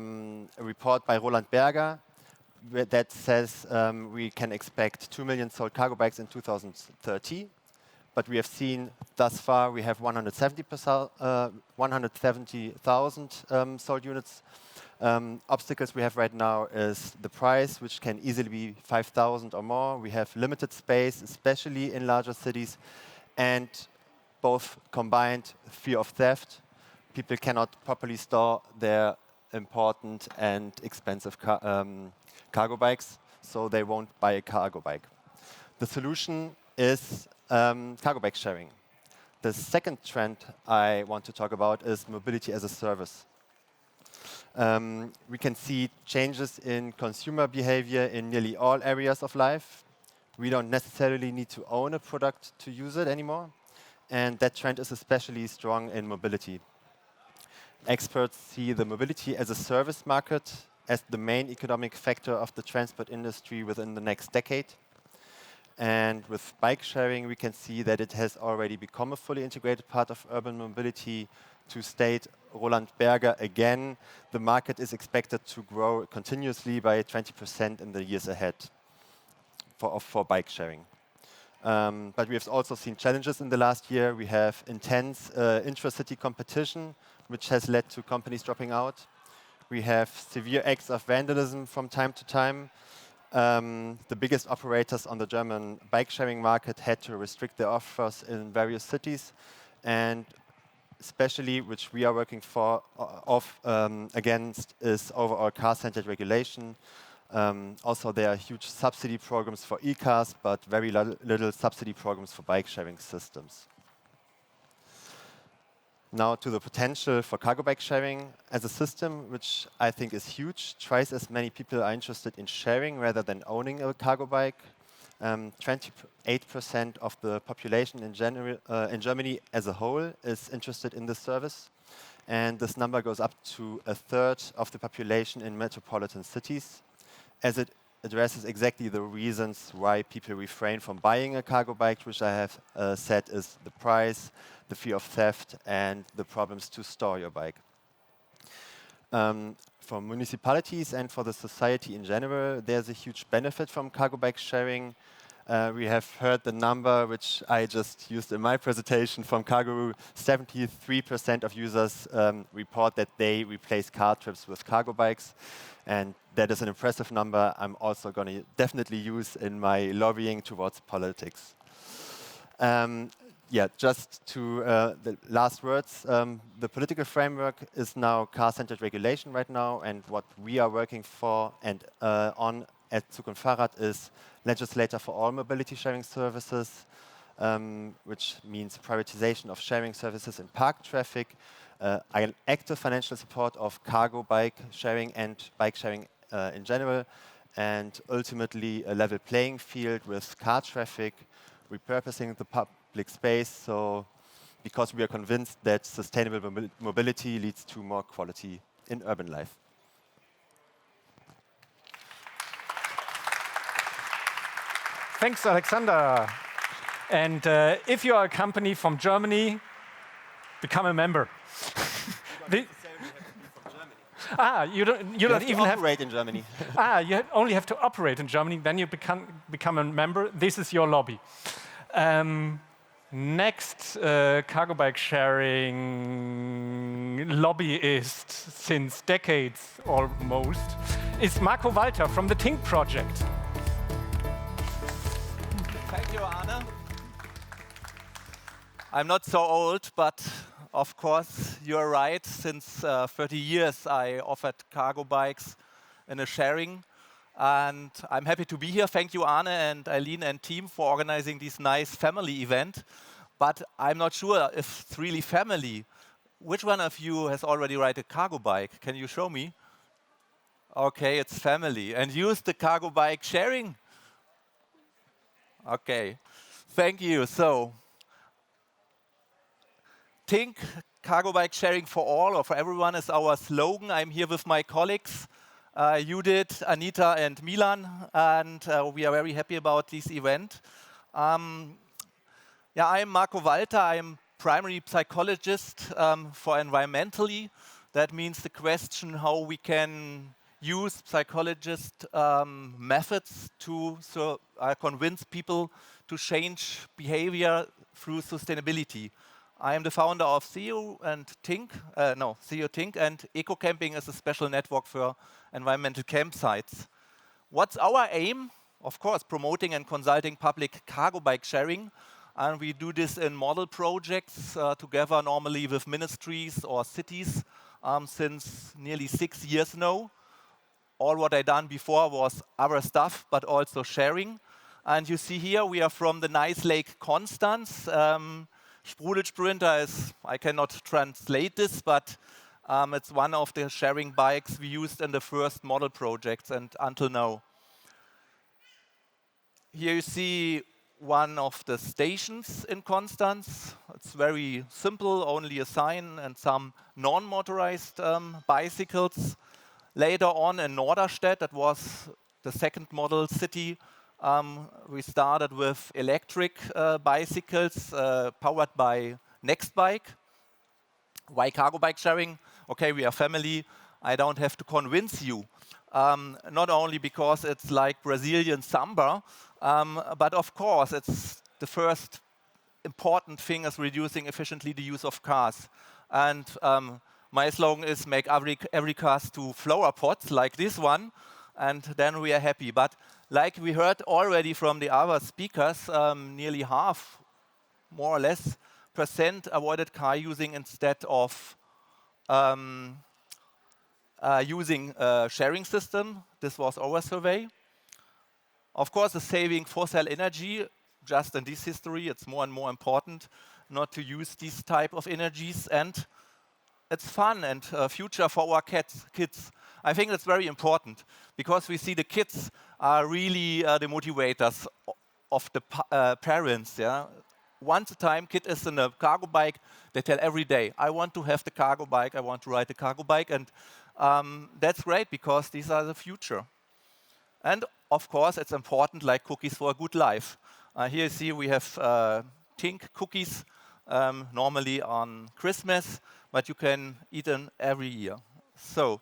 report by Roland Berger that says we can expect 2 million sold cargo bikes in 2030. But we have seen thus far we have 170,000 sold units. Obstacles we have right now is the price, which can easily be 5,000 or more. We have limited space, especially in larger cities, and both combined fear of theft. People cannot properly store their important and expensive cargo bikes, so they won't buy a cargo bike. The solution is cargo bike sharing. The second trend I want to talk about is mobility as a service. We can see changes in consumer behavior in nearly all areas of life. We don't necessarily need to own a product to use it anymore, and that trend is especially strong in mobility. Experts see the mobility as a service market as the main economic factor of the transport industry within the next decade. And with bike sharing, we can see that it has already become a fully integrated part of urban mobility. To state Roland Berger again, the market is expected to grow continuously by 20% in the years ahead for bike sharing. But we have also seen challenges in the last year. We have intense intra-city competition, which has led to companies dropping out. We have severe acts of vandalism from time to time. The biggest operators on the German bike-sharing market had to restrict their offers in various cities, and especially, which we are working against, is overall car-centered regulation. Also, there are huge subsidy programs for e-cars, but very little subsidy programs for bike-sharing systems. Now to the potential for cargo bike sharing as a system, which I think is huge. Twice as many people are interested in sharing rather than owning a cargo bike. 28% of the population in Germany as a whole is interested in this service. And this number goes up to 1/3 of the population in metropolitan cities, as it addresses exactly the reasons why people refrain from buying a cargo bike, which I have said is the price, the fear of theft, and the problems to store your bike. For municipalities and for the society in general, there's a huge benefit from cargo bike sharing. We have heard the number, which I just used in my presentation from Carguru. 73% of users report that they replace car trips with cargo bikes. And that is an impressive number I'm also going to definitely use in my lobbying towards politics. Just to the last words, the political framework is now car-centered regulation right now, and what we are working for and on at Zukunft Fahrrad is legislator for all mobility sharing services, which means privatization of sharing services in park traffic, active financial support of cargo bike sharing and bike sharing in general, and ultimately a level playing field with car traffic, repurposing the public space, so because we are convinced that sustainable mobility leads to more quality in urban life. Thanks, Alexander. And if you are a company from Germany, become a member. You don't even have to operate in Germany. You only have to operate in Germany, then you become a member. This is your lobby. Next Cargobike sharing lobbyist since decades almost is Marco Walter from the Tink project. Thank you, Arne. I'm not so old, but of course you're right. Since 30 years I offered cargo bikes in a sharing. And I'm happy to be here. Thank you, Arne and Eileen and team, for organizing this nice family event. But I'm not sure if it's really family. Which one of you has already ride a cargo bike? Can you show me? Okay, it's family. And use the cargo bike sharing? Okay, thank you. So, Tink, cargo bike sharing for all or for everyone is our slogan. I'm here with my colleagues. Judith, Anita, and Milan, and we are very happy about this event. I'm Marco Walter. I'm primary psychologist for environmentally. That means the question how we can use psychologist methods to convince people to change behavior through sustainability. I am the founder of CEO and Tink, CEO Tink, and Eco Camping is a special network for environmental campsites. What's our aim? Of course, promoting and consulting public cargo bike sharing. And we do this in model projects together normally with ministries or cities since nearly 6 years now. All what I done before was other stuff, but also sharing. And you see here, we are from the nice Lake Constance. Sprudelsprinter is, I cannot translate this, but it's one of the sharing bikes we used in the first model projects and until now. Here you see one of the stations in Constance. It's very simple, only a sign and some non-motorized bicycles. Later on in Norderstedt, that was the second model city, we started with electric bicycles powered by Nextbike. Why cargo bike sharing? Okay, we are family. I don't have to convince you. Not only because it's like Brazilian samba, but of course it's the first important thing is reducing efficiently the use of cars. And my slogan is make every car to flower pots like this one, and then we are happy. But like we heard already from the other speakers, nearly half, more or less, % avoided car using instead of using a sharing system. This was our survey. Of course, the saving fossil energy, just in this history, it's more and more important not to use these type of energies. And it's fun and future for our kids. I think it's very important because we see the kids are really the motivators of the parents. Yeah? Once a time, kid is in a cargo bike, they tell every day, I want to have the cargo bike, I want to ride the cargo bike. And that's great because these are the future. And of course, it's important like cookies for a good life. Here you see we have Tink cookies, normally on Christmas, but you can eat them every year. So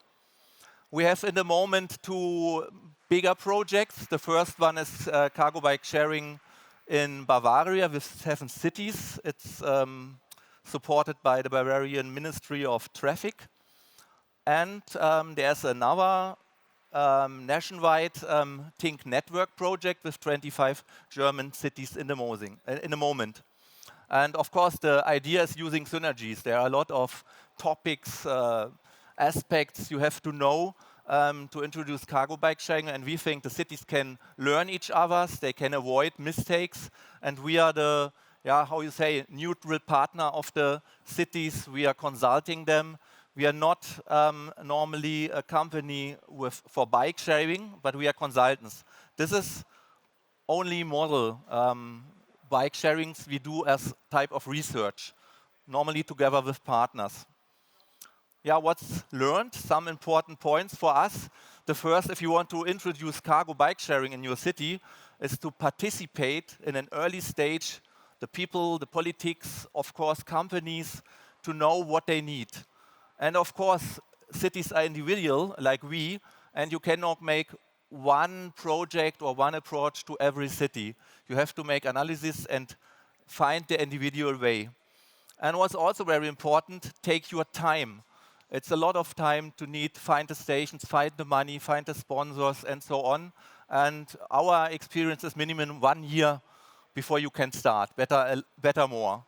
we have in the moment 2 bigger projects. The first one is cargo bike sharing in Bavaria with 7 cities. It's supported by the Bavarian Ministry of Traffic. And there's another nationwide Tink network project with 25 German cities in the moment. And of course, the idea is using synergies. There are a lot of topics, aspects you have to know to introduce cargo bike sharing. And we think the cities can learn each other, they can avoid mistakes. And we are the, neutral partner of the cities. We are consulting them. We are not normally a company for bike sharing, but we are consultants. This is only model bike sharings we do as type of research, normally together with partners. Yeah, what's learned? Some important points for us. The first, if you want to introduce cargo bike sharing in your city, is to participate in an early stage, the people, the politics, of course, companies, to know what they need. And of course, cities are individual, like we, and you cannot make one project or one approach to every city. You have to make analysis and find the individual way. And what's also very important, take your time. It's a lot of time to find the stations, find the money, find the sponsors, and so on. And our experience is minimum 1 year before you can start. Better more.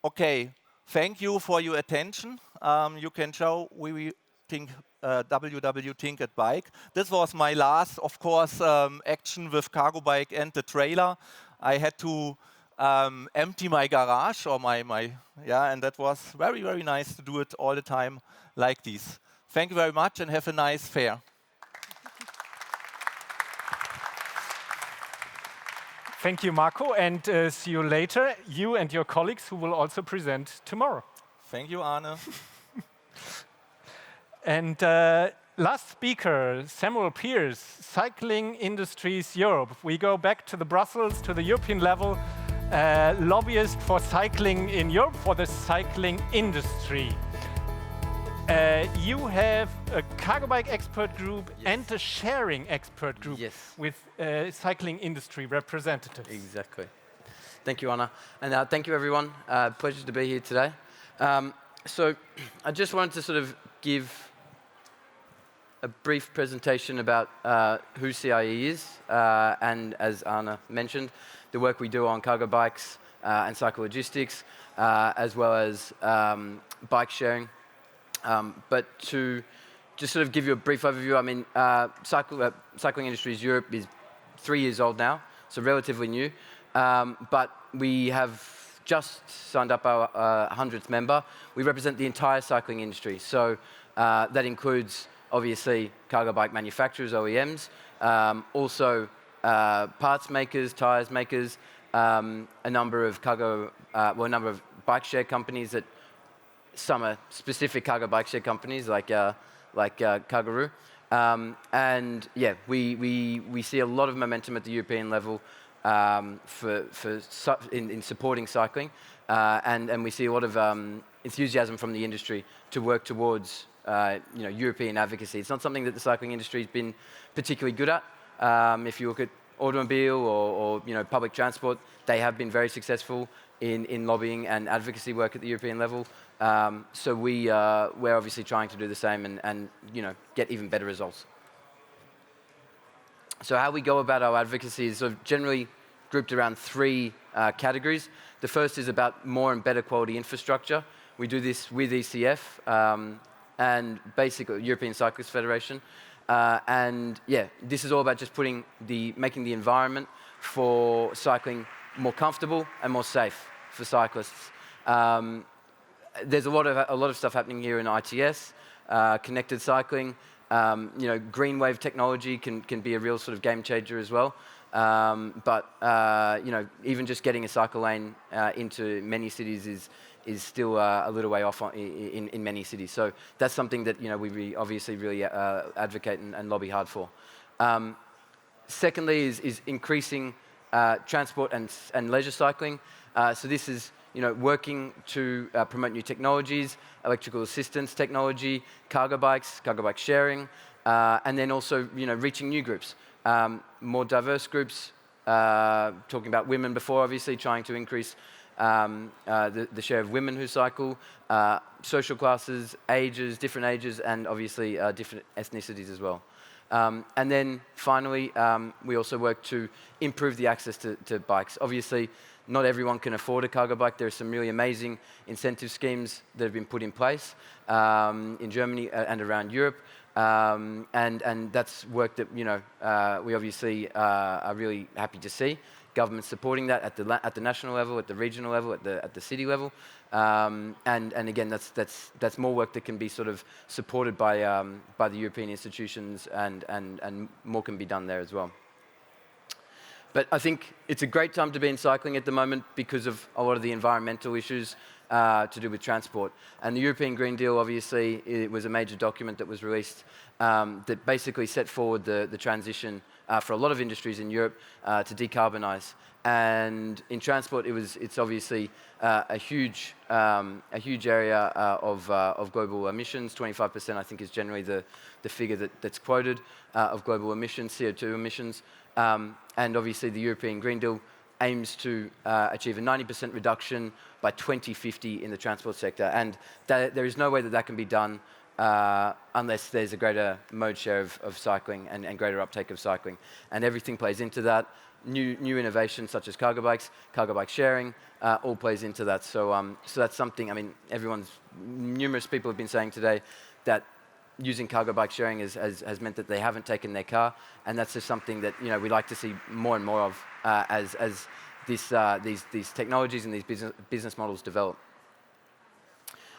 Okay, thank you for your attention. You can show Tink, Tink at Bike. This was my last, of course, action with Cargobike and the trailer. I had to empty my garage or and that was very, very nice to do it all the time like this. Thank you very much and have a nice fair. Thank you, Marco, and see you later, you and your colleagues who will also present tomorrow. Thank you, Arne. And last speaker, Samuel Pierce, Cycling Industries Europe. We go back to the Brussels, to the European level, lobbyist for cycling in Europe, for the cycling industry. You have a Cargobike expert group and a sharing expert group with cycling industry representatives. Exactly. Thank you, Anna. And thank you, everyone. Pleasure to be here today. So I just wanted to sort of give a brief presentation about who CIE is, and as Anna mentioned, the work we do on cargo bikes and cycle logistics, as well as bike sharing. But to just sort of give you a brief overview, I mean, Cycling Industries Europe is 3 years old now, so relatively new. But we have just signed up our 100th member. We represent the entire cycling industry. So that includes, obviously, cargo bike manufacturers, OEMs, also parts makers, tires makers, a number of a number of bike share companies that some are specific cargo bike share companies like Carguru. And yeah, we see a lot of momentum at the European level in supporting cycling, and we see a lot of enthusiasm from the industry to work towards European advocacy. It's not something that the cycling industry has been particularly good at. If you look at automobile or public transport, they have been very successful in lobbying and advocacy work at the European level. So we're obviously trying to do the same and get even better results. So how we go about our advocacy is sort of generally grouped around 3 categories. The first is about more and better quality infrastructure. We do this with ECF and basically European Cyclists Federation. And yeah, this is all about just making the environment for cycling more comfortable and more safe for cyclists. There's a lot of stuff happening here in ITS, connected cycling. Green wave technology can be a real sort of game changer as well. But even just getting a cycle lane into many cities is still a little way off in many cities. So that's something that we obviously really advocate and lobby hard for. Secondly is increasing transport and leisure cycling. So this is working to promote new technologies, electrical assistance technology, cargo bikes, cargo bike sharing, and then also reaching new groups, more diverse groups. Talking about women before, obviously trying to increase the share of women who cycle, social classes, different ages, and obviously different ethnicities as well. And then finally, we also work to improve the access to bikes. Obviously, not everyone can afford a cargo bike. There are some really amazing incentive schemes that have been put in place in Germany and around Europe. And that's work that we obviously are really happy to see. Government supporting that at the national level, at the regional level, at the city level. And again, that's more work that can be sort of supported by the European institutions, and more can be done there as well. But I think it's a great time to be in cycling at the moment because of a lot of the environmental issues to do with transport. And the European Green Deal, obviously, it was a major document that was released that basically set forward the transition for a lot of industries in Europe to decarbonize. And in transport, it's obviously a huge area of global emissions. 25%, I think, is generally the figure that's quoted of global emissions, CO2 emissions. And obviously, the European Green Deal aims to achieve a 90% reduction by 2050 in the transport sector. And there is no way that can be done unless there's a greater mode share of cycling and greater uptake of cycling. And everything plays into that. New innovations such as Cargobikes, Cargobike sharing, all plays into that. So that's something, I mean, numerous people have been saying today that using Cargobike sharing has meant that they haven't taken their car, and that's just something that we like to see more and more of as these technologies and these business models develop.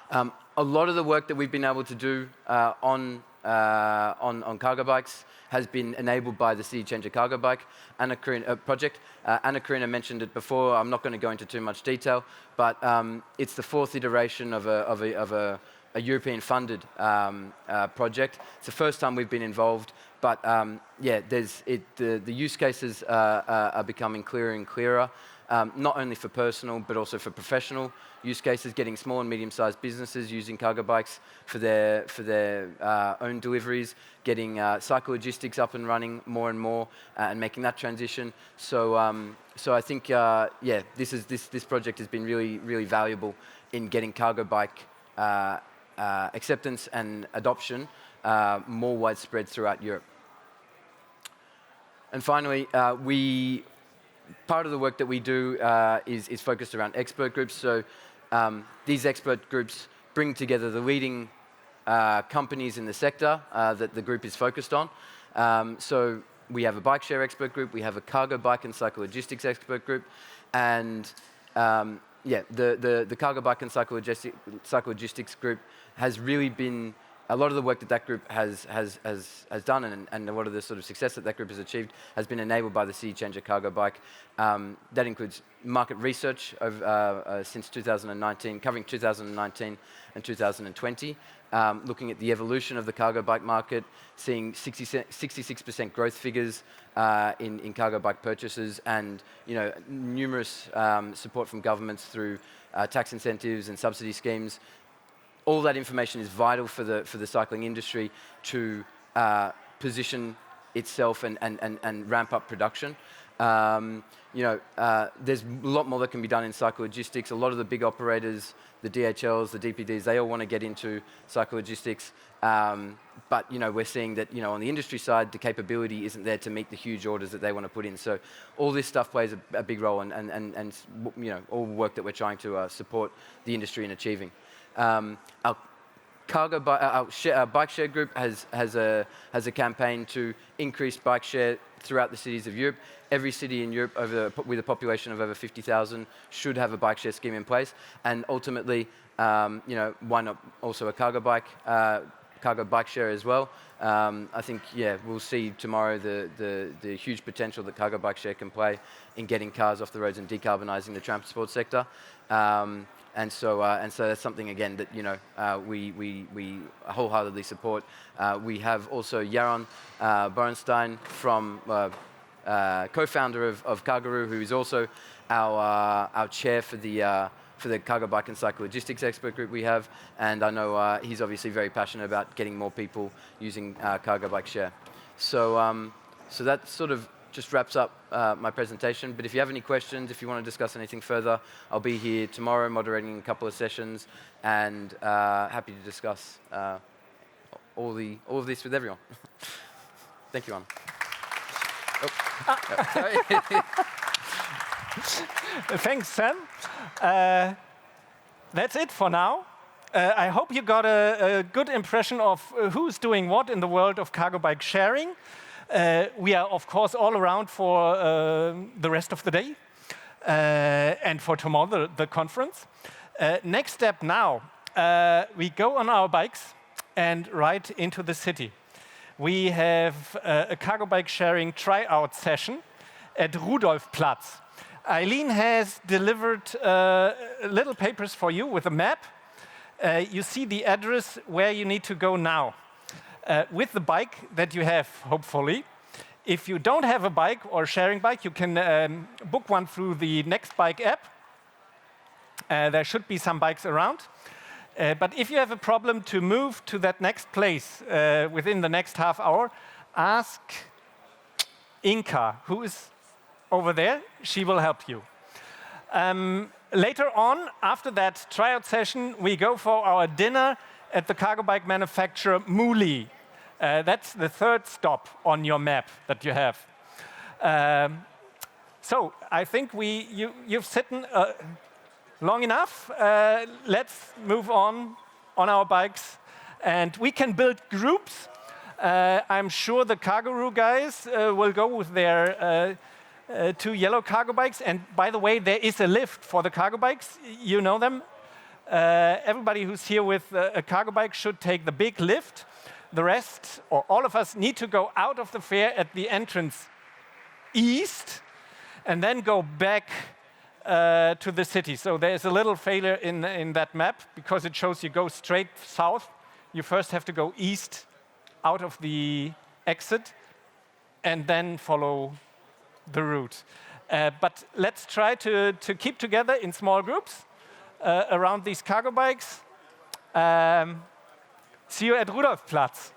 A lot of the work that we've been able to do on Cargobikes has been enabled by the City Changer Cargobike project. Anna Karina mentioned it before. I'm not going to go into too much detail, but it's the 4th iteration of a European-funded project. It's the first time we've been involved, but yeah, the use cases are becoming clearer and clearer. Not only for personal, but also for professional use cases, getting small and medium-sized businesses using Cargobikes for their own deliveries, getting cycle logistics up and running more and more, and making that transition. So I think, yeah, this project has been really, really valuable in getting Cargobike acceptance and adoption more widespread throughout Europe. And finally, part of the work that we do is focused around expert groups. So these expert groups bring together the leading companies in the sector that the group is focused on. So we have a bike share expert group, we have a Cargobike and cycle logistics expert group, and yeah, the Cargobike and cycle logistics group has really been a lot of the work that group has done, and a lot of the sort of success that group has achieved has been enabled by the City Changer Cargobike. That includes market research since 2019, covering 2019 and 2020, looking at the evolution of the Cargobike market, seeing 66% growth figures in Cargobike purchases, and numerous support from governments through tax incentives and subsidy schemes. All that information is vital for the cycling industry to position itself and ramp up production. There's a lot more that can be done in cycle logistics. A lot of the big operators, the DHLs, the DPDs, they all want to get into cycle logistics. But we're seeing that on the industry side, the capability isn't there to meet the huge orders that they want to put in. So all this stuff plays a big role, and all the work that we're trying to support the industry in achieving. Our bike share group has a campaign to increase bike share throughout the cities of Europe. Every city in Europe with a population of over 50,000 should have a bike share scheme in place. And ultimately, why not also a cargo bike share as well? I think, yeah, we'll see tomorrow the huge potential that cargo bike share can play in getting cars off the roads and decarbonising the transport sector. And so that's something, again, that we wholeheartedly support. We have also Jaron Borenstein, co-founder of Carguru, who is also our chair for the Cargobike and cycle logistics expert group we have. And I know he's obviously very passionate about getting more people using Cargobike share. So that sort of just wraps up my presentation. But if you have any questions, if you want to discuss anything further, I'll be here tomorrow moderating a couple of sessions, and happy to discuss all of this with everyone. Thank you, Anna. Sorry. Thanks, Sam. That's it for now. I hope you got a good impression of who's doing what in the world of cargo bike sharing. We are, of course, all around for the rest of the day and for tomorrow, the conference. Next step now, we go on our bikes and ride into the city. We have a cargo bike sharing tryout session at Rudolfplatz. Eileen has delivered little papers for you with a map. You see the address where you need to go now. With the bike that you have, hopefully, If you don't have a bike or sharing bike, you can book one through the Next Bike app. There should be some bikes around. But if you have a problem to move to that next place within the next half hour, ask Inka, who is over there. She will help you. Later on, after that tryout session, we go for our dinner at the cargo bike manufacturer Muli. That's the third stop on your map that you have. So I think you've sitten long enough. Let's move on our bikes. And we can build groups. I'm sure the Carguru guys will go with their 2 yellow cargo bikes. And by the way, there is a lift for the cargo bikes. You know them. Everybody who's here with a cargo bike should take the big lift. The rest, or all of us, need to go out of the fair at the entrance east and then go back to the city. So there's a little failure in that map because it shows you go straight south. You first have to go east out of the exit and then follow the route. But let's try to keep together in small groups around these cargo bikes. See you at Rudolfplatz.